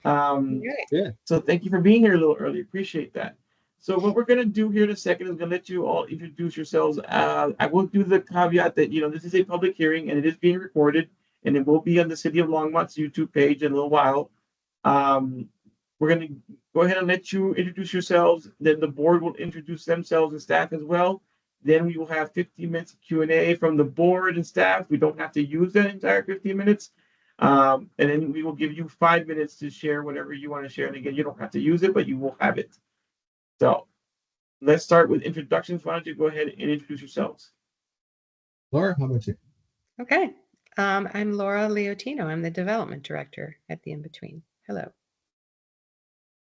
So thank you for being here a little early. Appreciate that. So what we're gonna do here in a second is gonna let you all introduce yourselves. I will do the caveat that this is a public hearing and it is being recorded, and it will be on the City of Longmont's YouTube page in a little while. We're gonna go ahead and let you introduce yourselves. Then the board will introduce themselves and staff as well. Then we will have 15 minutes of Q&A from the board and staff. We don't have to use that entire 15 minutes. And then we will give you 5 minutes to share whatever you want to share. And again, you don't have to use it, but you will have it. So let's start with introductions. Why don't you go ahead and introduce yourselves? Laura, how about you? Okay. I'm Laura Leotino. I'm the development director at the In-Between. Hello.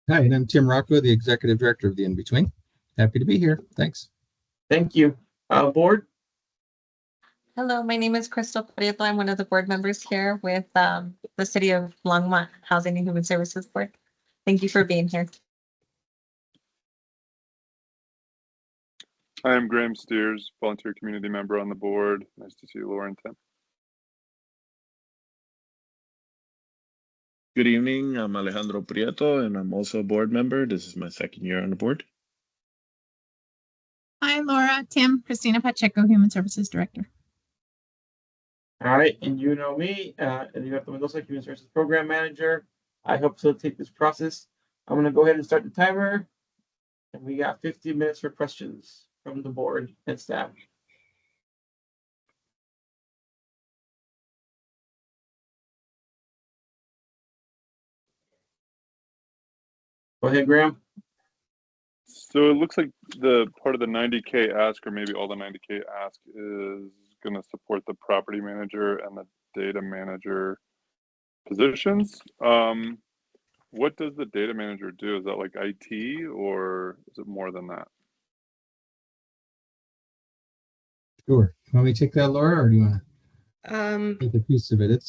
Hi, and I'm Tim Rocco, the executive director of the In-Between. Happy to be here. Thanks. Thank you. Board? Hello, my name is Crystal Prieto. I'm one of the board members here with the City of Longmont Housing and Human Services Board. Thank you for being here. I am Graham Steers, volunteer community member on the board. Nice to see you, Laura and Tim. Good evening. I'm Alejandro Prieto, and I'm also a board member. This is my second year on the board. Hi, Laura. Tim, Christina Pacheco, Human Services Director. All right, and you know me, Edgardo Mendoza, Human Services Program Manager. I help facilitate this process. I'm gonna go ahead and start the timer. And we got 50 minutes for questions from the board and staff. Go ahead, Graham. So it looks like the part of the 90K ask, or maybe all the 90K ask, is going to support the property manager and the data manager positions. What does the data manager do? Is that like IT, or is it more than that? Sure. Want me to take that, Laura, or do you want Um, to take a piece of it?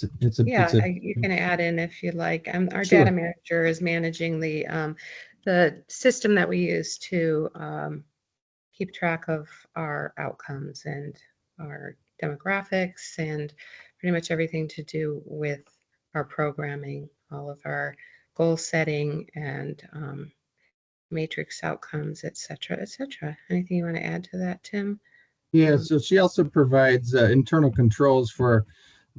yeah, you can add in if you like. Our Sure. data manager is managing the system that we use to keep track of our outcomes and our demographics and pretty much everything to do with our programming, all of our goal setting and matrix outcomes, et cetera, et cetera. Anything you want to add to that, Tim? Yeah, so she also provides internal controls for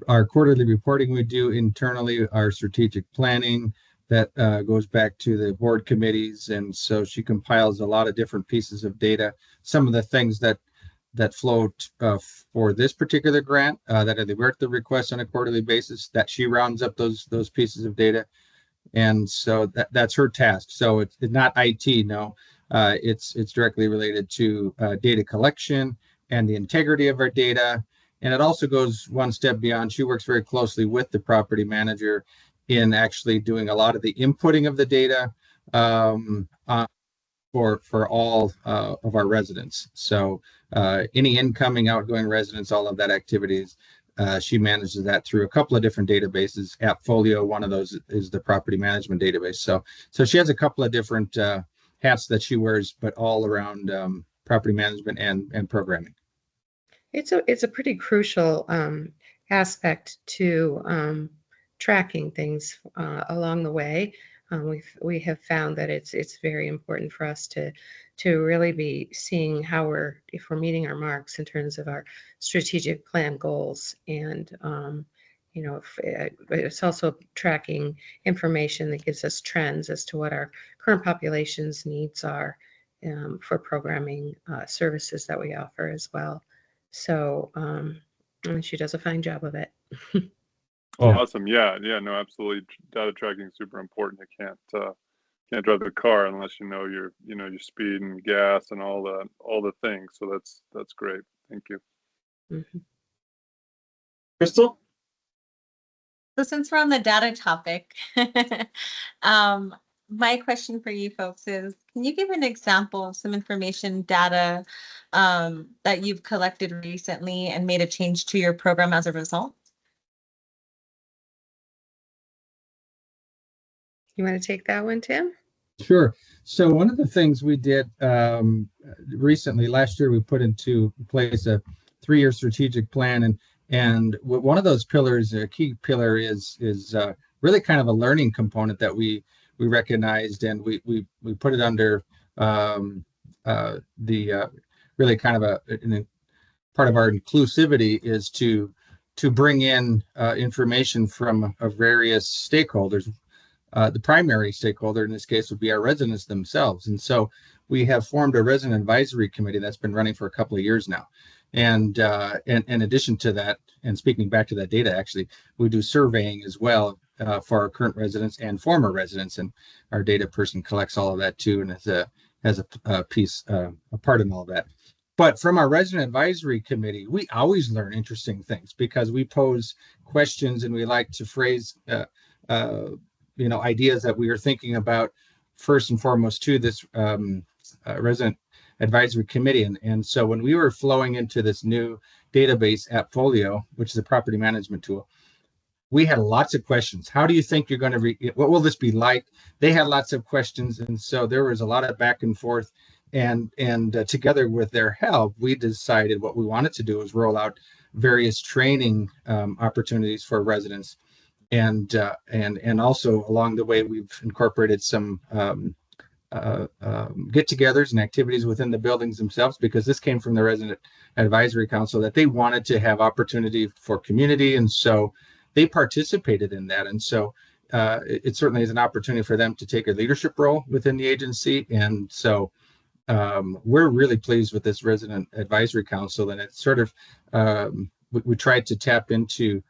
our quarterly reporting we do internally, our strategic planning that goes back to the board committees. And so she compiles a lot of different pieces of data. Some of the things that flow for this particular grant that are the requests on a quarterly basis, that she rounds up those pieces of data. And so that's her task. So it's not IT, no. It's directly related to data collection and the integrity of our data. And it also goes one step beyond. She works very closely with the property manager in actually doing a lot of the inputting of the data for all of our residents. So any incoming, outgoing residents, all of that activities, she manages that through a couple of different databases. Appfolio, one of those is the property management database. So she has a couple of different hats that she wears, but all around property management and programming. It's a pretty crucial aspect to tracking things along the way. We have found that it's very important for us to really be seeing how if we're meeting our marks in terms of our strategic plan goals, and it's also tracking information that gives us trends as to what our current population's needs are for programming services that we offer as well. So and she does a fine job of it. Awesome. Yeah, no, absolutely. Data tracking is super important. You can't drive the car unless you know your speed and gas and all the things. So that's great. Thank you. Mm-hmm. Crystal? So since we're on the data topic, my question for you folks is, can you give an example of some information data that you've collected recently and made a change to your program as a result? You want to take that one, Tim? Sure. So one of the things we did recently, last year, we put into place a 3-year strategic plan, and one of those pillars, a key pillar, is really kind of a learning component that we recognized, and we put it under really kind of part of our inclusivity is to bring in information from various stakeholders. The primary stakeholder in this case would be our residents themselves. And so we have formed a resident advisory committee that's been running for a couple of years now. And in addition to that, and speaking back to that data, actually, we do surveying as well for our current residents and former residents. And our data person collects all of that too, and has a piece, a part in all of that. But from our resident advisory committee, we always learn interesting things because we pose questions and we like to phrase ideas that we are thinking about first and foremost to this resident advisory committee. And so when we were flowing into this new database, Appfolio, which is a property management tool, we had lots of questions. How do you think you're going to what will this be like? They had lots of questions. And so there was a lot of back and forth. And together with their help, we decided what we wanted to do was roll out various training opportunities for residents. And also along the way, we've incorporated some get-togethers and activities within the buildings themselves, because this came from the Resident Advisory Council that they wanted to have opportunity for community, and so they participated in that. And so it certainly is an opportunity for them to take a leadership role within the agency. And so we're really pleased with this resident advisory council, and it's sort of we tried to tap into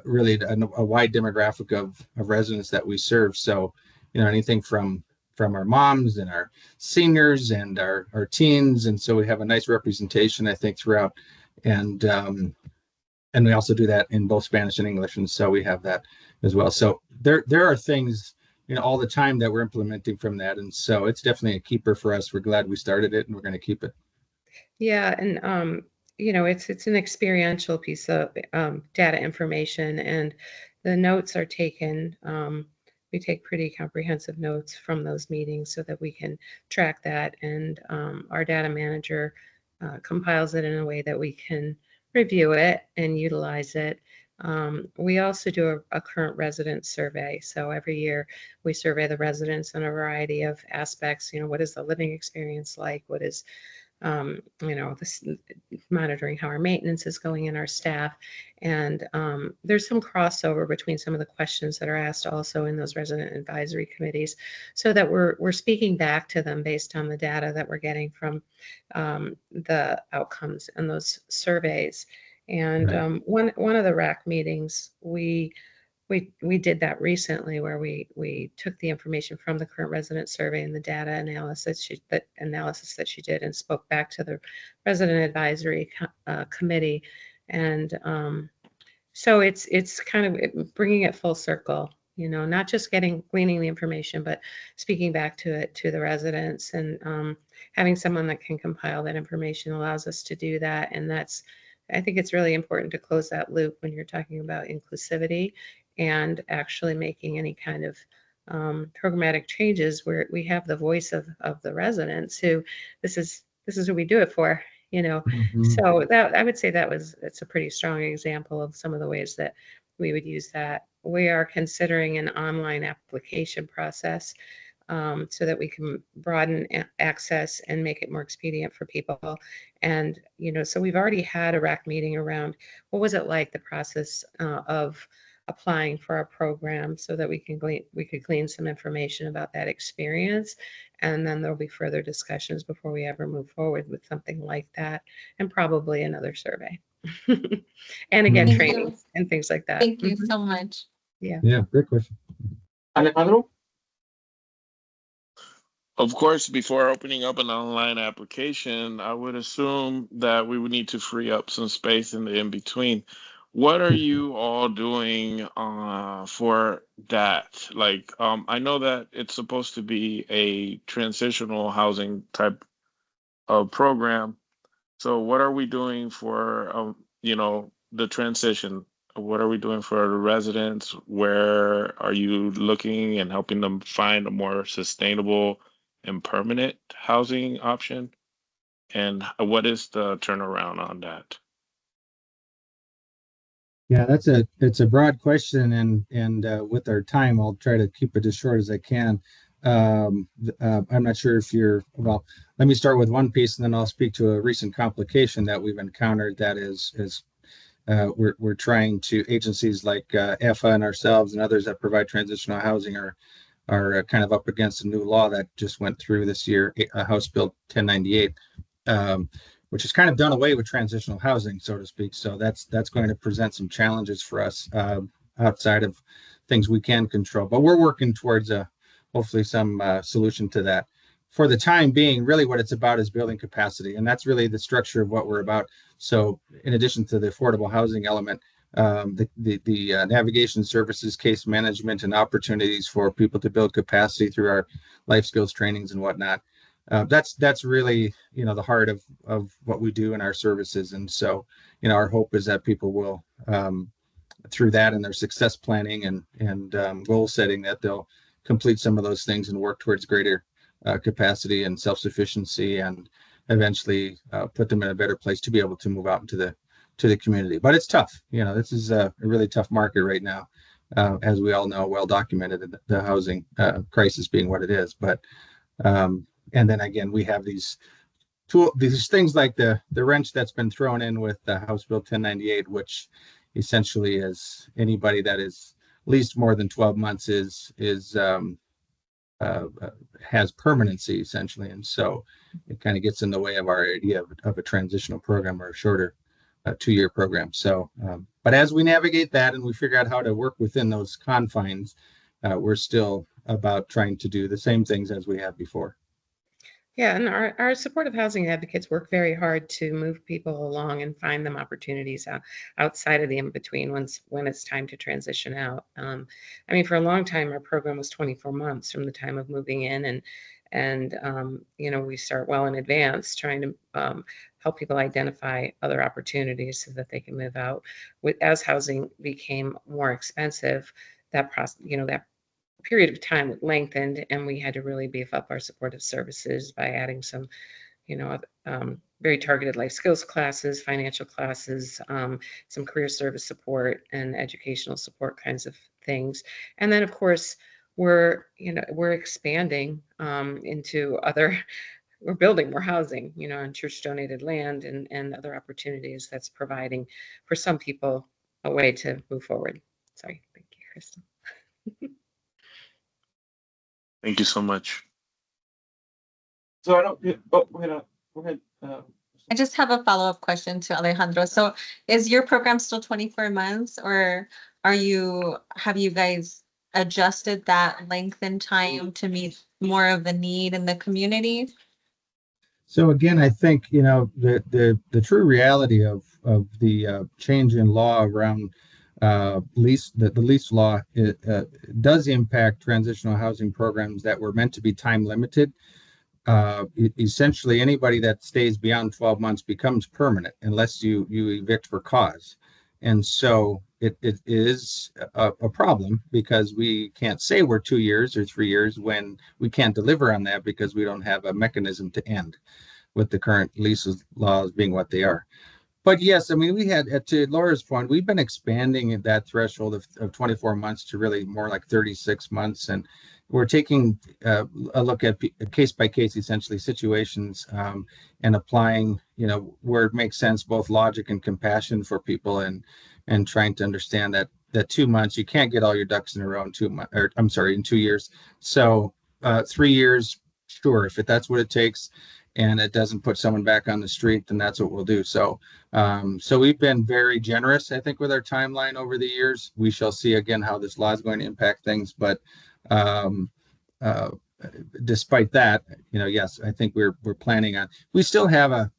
really a wide demographic of residents that we serve. So, anything from our moms and our seniors and our teens, and so we have a nice representation, I think, throughout. And we also do that in both Spanish and English, and so we have that as well. So there are things all the time that we're implementing from that, and so it's definitely a keeper for us. We're glad we started it, and we're going to keep it. Yeah, and it's an experiential piece of data information, and the notes are taken. We take pretty comprehensive notes from those meetings so that we can track that, and our data manager compiles it in a way that we can review it and utilize it. We also do a current resident survey. So every year we survey the residents on a variety of aspects. What is the living experience like? What is this, monitoring how our maintenance is going in our staff. And there's some crossover between some of the questions that are asked also in those resident advisory committees, so that we're speaking back to them based on the data that we're getting from the outcomes in those surveys. And Right. One of the RAC meetings, we did that recently, where we took the information from the current resident survey and the data analysis that she did, and spoke back to the resident advisory committee. And so it's kind of bringing it full circle, not just gleaning the information, but speaking back to it to the residents, and having someone that can compile that information allows us to do that. And I think it's really important to close that loop when you're talking about inclusivity and actually making any kind of programmatic changes, where we have the voice of the residents, who this is who we do it for. So that, I would say, it's a pretty strong example of some of the ways that we would use that. We are considering an online application process, so that we can broaden access and make it more expedient for people. And so we've already had a RAC meeting around what was it like, the process of applying for our program, so that we could glean some information about that experience. And then there'll be further discussions before we ever move forward with something like that, and probably another survey. And again, Thank training you. and things like that. Thank you so much. Yeah. Yeah, great question. Alejandro? Of course, before opening up an online application, I would assume that we would need to free up some space in the in-between. What are you all doing for that? Like, I know that it's supposed to be a transitional housing type of program. So what are we doing for, the transition? What are we doing for the residents? Where are you looking and helping them find a more sustainable and permanent housing option? And what is the turnaround on that? Yeah, it's a broad question, and with our time, I'll try to keep it as short as I can. I'm not sure if well, let me start with one piece, and then I'll speak to a recent complication that we've encountered. That is we're trying to, agencies like EFA and ourselves and others that provide transitional housing are kind of up against a new law that just went through this year, House Bill 1098, which has kind of done away with transitional housing, so to speak. So that's going to present some challenges for us outside of things we can control. But we're working towards hopefully some solution to that. For the time being, really what it's about is building capacity, and that's really the structure of what we're about. So in addition to the affordable housing element, the navigation services, case management, and opportunities for people to build capacity through our life skills trainings and whatnot. That's really the heart of what we do in our services. And so our hope is that people will through that and their success planning and goal setting, that they'll complete some of those things and work towards greater capacity and self-sufficiency, and eventually put them in a better place to be able to move out into the community. But it's tough. This is a really tough market right now, as we all know, well documented, the housing crisis being what it is. But and then again, we have these things like the wrench that's been thrown in with the House Bill 1098, which essentially is anybody that is least more than 12 months has permanency essentially, and so it kind of gets in the way of our idea of a transitional program or a shorter 2-year program. So, but as we navigate that and we figure out how to work within those confines, we're still about trying to do the same things as we have before. Yeah, and our supportive housing advocates work very hard to move people along and find them opportunities outside of the in-between when it's time to transition out. I mean, for a long time, our program was 24 months from the time of moving in, and you know, we start well in advance trying to help people identify other opportunities so that they can move out. As housing became more expensive, that process, you know, that period of time lengthened, and we had to really beef up our supportive services by adding some, you know, very targeted life skills classes, financial classes, some career service support and educational support kinds of things. And then, of course, we're expanding into other, we're building more housing, you know, on church donated land and other opportunities that's providing for some people a way to move forward. Sorry. Thank you, Crystal. Thank you so much. So I don't, oh, go ahead. I just have a follow-up question to Alejandro. So is your program still 24 months, or have you guys adjusted that length in time to meet more of the need in the community? So again, I think, you know, the true reality of the change in law around the lease law, does impact transitional housing programs that were meant to be time limited. Essentially, anybody that stays beyond 12 months becomes permanent unless you evict for cause. And so it is a problem because we can't say we're 2 years or 3 years when we can't deliver on that because we don't have a mechanism to end, with the current leases laws being what they are. But yes, I mean, we had, to Laura's point, we've been expanding that threshold of 24 months to really more like 36 months. And we're taking a look at case by case, essentially situations, and applying, you know, where it makes sense, both logic and compassion for people, and trying to understand that 2 months, you can't get all your ducks in a row in 2 months, or I'm sorry, in 2 years. So 3 years, sure, if that's what it takes, and it doesn't put someone back on the street, then that's what we'll do. So, so we've been very generous, I think, with our timeline over the years. We shall see again how this law is going to impact things, but despite that, you know, yes, I think we're planning on. We still have a,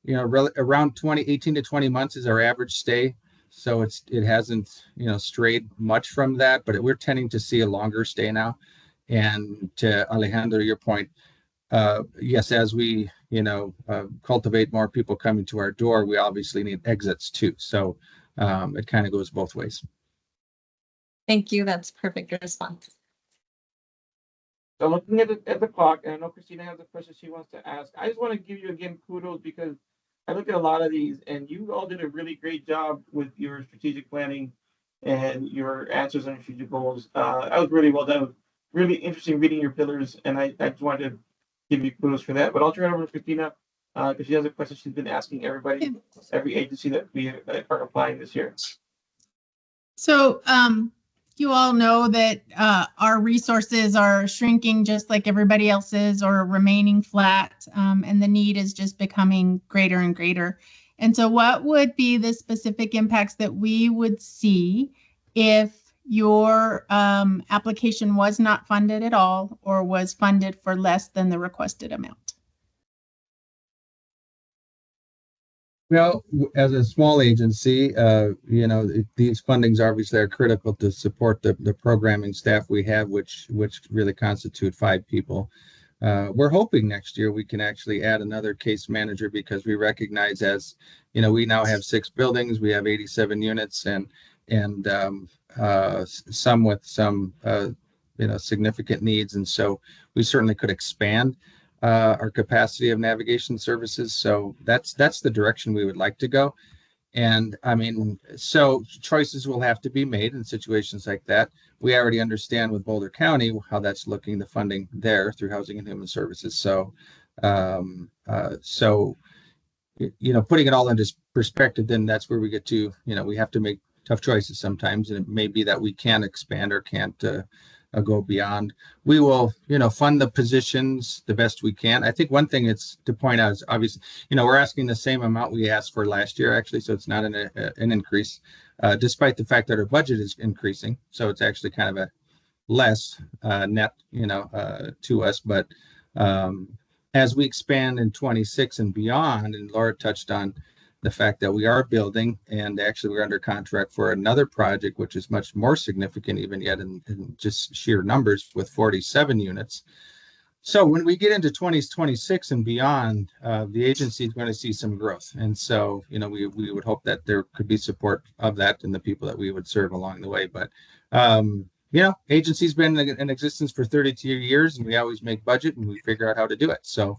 you know, around 18 to 20 months is our average stay. So it hasn't, you know, strayed much from that, but we're tending to see a longer stay now. And to Alejandro, your point, yes, as we, you know, cultivate more people coming to our door, we obviously need exits too. So it kind of goes both ways. Thank you. That's perfect response. So looking at the clock, and I know Christina has a question she wants to ask. I just want to give you again kudos because I look at a lot of these and you all did a really great job with your strategic planning and your answers and strategic goals. That was really well done. Really interesting reading your pillars, and I just wanted to give you kudos for that. But I'll turn it over to Christina because she has a question she's been asking everybody, every agency that we are applying this year. So you all know that our resources are shrinking just like everybody else's, or remaining flat, and the need is just becoming greater and greater. And so what would be the specific impacts that we would see if your application was not funded at all or was funded for less than the requested amount? Well, as a small agency, you know, these fundings obviously are critical to support the programming staff we have, which really constitute 5 people. We're hoping next year we can actually add another case manager because we recognize, as you know, we now have 6 buildings, we have 87 units, and some with some you know, significant needs, and so we certainly could expand our capacity of navigation services. So that's the direction we would like to go. And I mean, so choices will have to be made in situations like that. We already understand with Boulder County how that's looking, the funding there through Housing and Human Services. So, so, you know, putting it all into perspective, then that's where we get to, you know, we have to make tough choices sometimes, and it may be that we can expand or can't go beyond. We will, fund the positions the best we can. I think one thing it's to point out is obviously, we're asking the same amount we asked for last year, actually, so it's not an increase, despite the fact that our budget is increasing. So it's actually kind of a less net, to us. But as we expand in 26 and beyond, and Laura touched on the fact that we are building, and actually we're under contract for another project, which is much more significant even yet in just sheer numbers with 47 units. So when we get into 2026 and beyond, the agency is going to see some growth. And so, we would hope that there could be support of that and the people that we would serve along the way. But, agency's been in existence for 32 years, and we always make budget and we figure out how to do it. So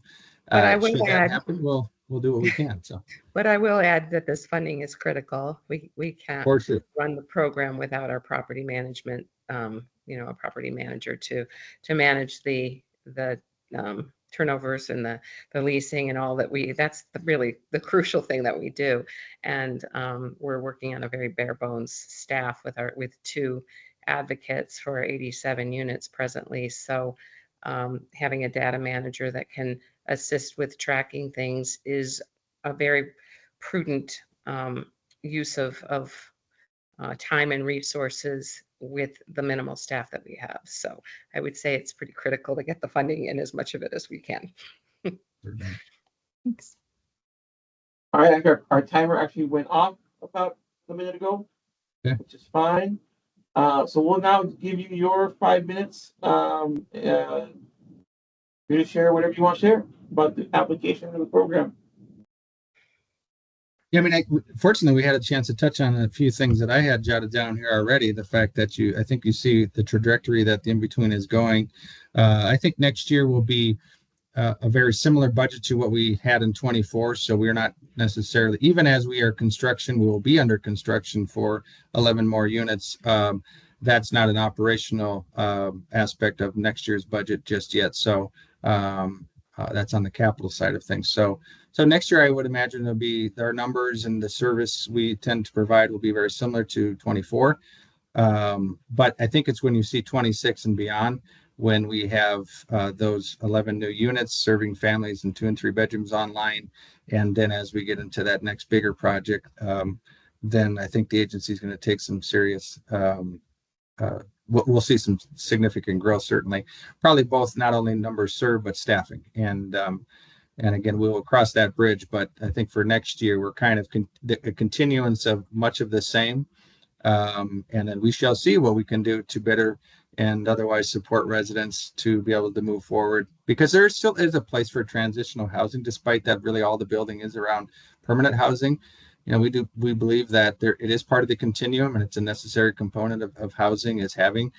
But I will should that add, happen, we'll do what we can. So, but I will add that this funding is critical. We can't for sure. run the program without our property management, a property manager to manage the turnovers and the leasing and all that that's really the crucial thing that we do. And we're working on a very bare bones staff with 2 advocates for 87 units presently. So having a data manager that can assist with tracking things is a very prudent use of time and resources with the minimal staff that we have. So I would say it's pretty critical to get the funding in as much of it as we can. Thanks. All right, our timer actually went off about a minute ago, which is fine. So we'll now give you your 5 minutes. You to share whatever you want to share about the application of the program. Yeah, I mean, fortunately, we had a chance to touch on a few things that I had jotted down here already. The fact that I think you see the trajectory that the in-between is going. I think next year will be a very similar budget to what we had in 24. So we're not necessarily, even as we are construction, we will be under construction for 11 more units. That's not an operational aspect of next year's budget just yet. So that's on the capital side of things. So next year, I would imagine it'll be our numbers and the service we tend to provide will be very similar to 24. But I think it's when you see 26 and beyond, when we have those 11 new units serving families in 2 and 3 bedrooms online. And then as we get into that next bigger project, then I think the agency is going to take some serious, we'll see some significant growth, certainly. Probably both not only numbers served, but staffing. And again, we will cross that bridge. But I think for next year, we're kind of a continuance of much of the same. And then we shall see what we can do to better and otherwise support residents to be able to move forward, because there still is a place for transitional housing, despite that really all the building is around permanent housing. We believe that it is part of the continuum, and it's a necessary component of housing, is having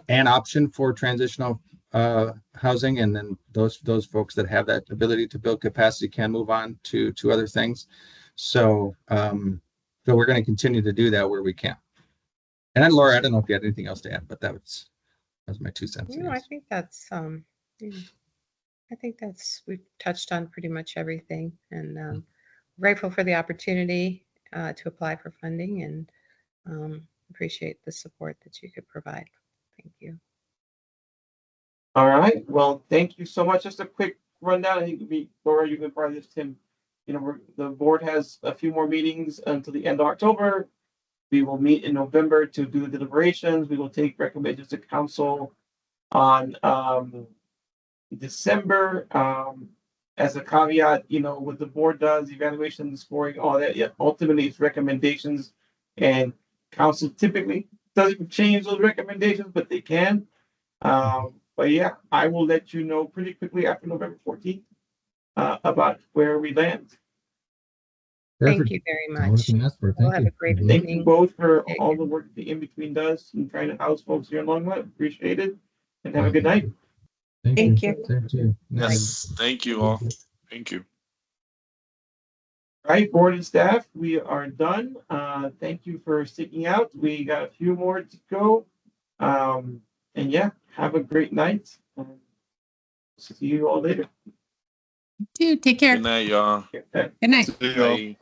an option for transitional housing. And then those folks that have that ability to build capacity can move on to other things. So we're going to continue to do that where we can. And then Laura, I don't know if you had anything else to add, but that was my 2 cents. I think that's we've touched on pretty much everything, and grateful for the opportunity to apply for funding, and appreciate the support that you could provide. Thank you. All right. Well, thank you so much. Just a quick rundown. I think Laura, you've been part of this, Tim. The board has a few more meetings until the end of October. We will meet in November to do the deliberations. We will take recommendations to council on December. As a caveat, what the board does, evaluation, scoring, all that, ultimately it's recommendations, and council typically doesn't change those recommendations, but they can. But yeah, I will let you know pretty quickly after November 14th about where we land. Thank you very much. We'll have a great evening. Thank you both for all the work the in-between does and trying to house folks here in Longmont. Appreciate it. And have a good night. Thank you. Yes, thank you all. Thank you. All right, board and staff, we are done. Thank you for sticking out. We got a few more to go. And yeah, have a great night. See you all later. Take care. Good night, y'all. Good night. See y'all.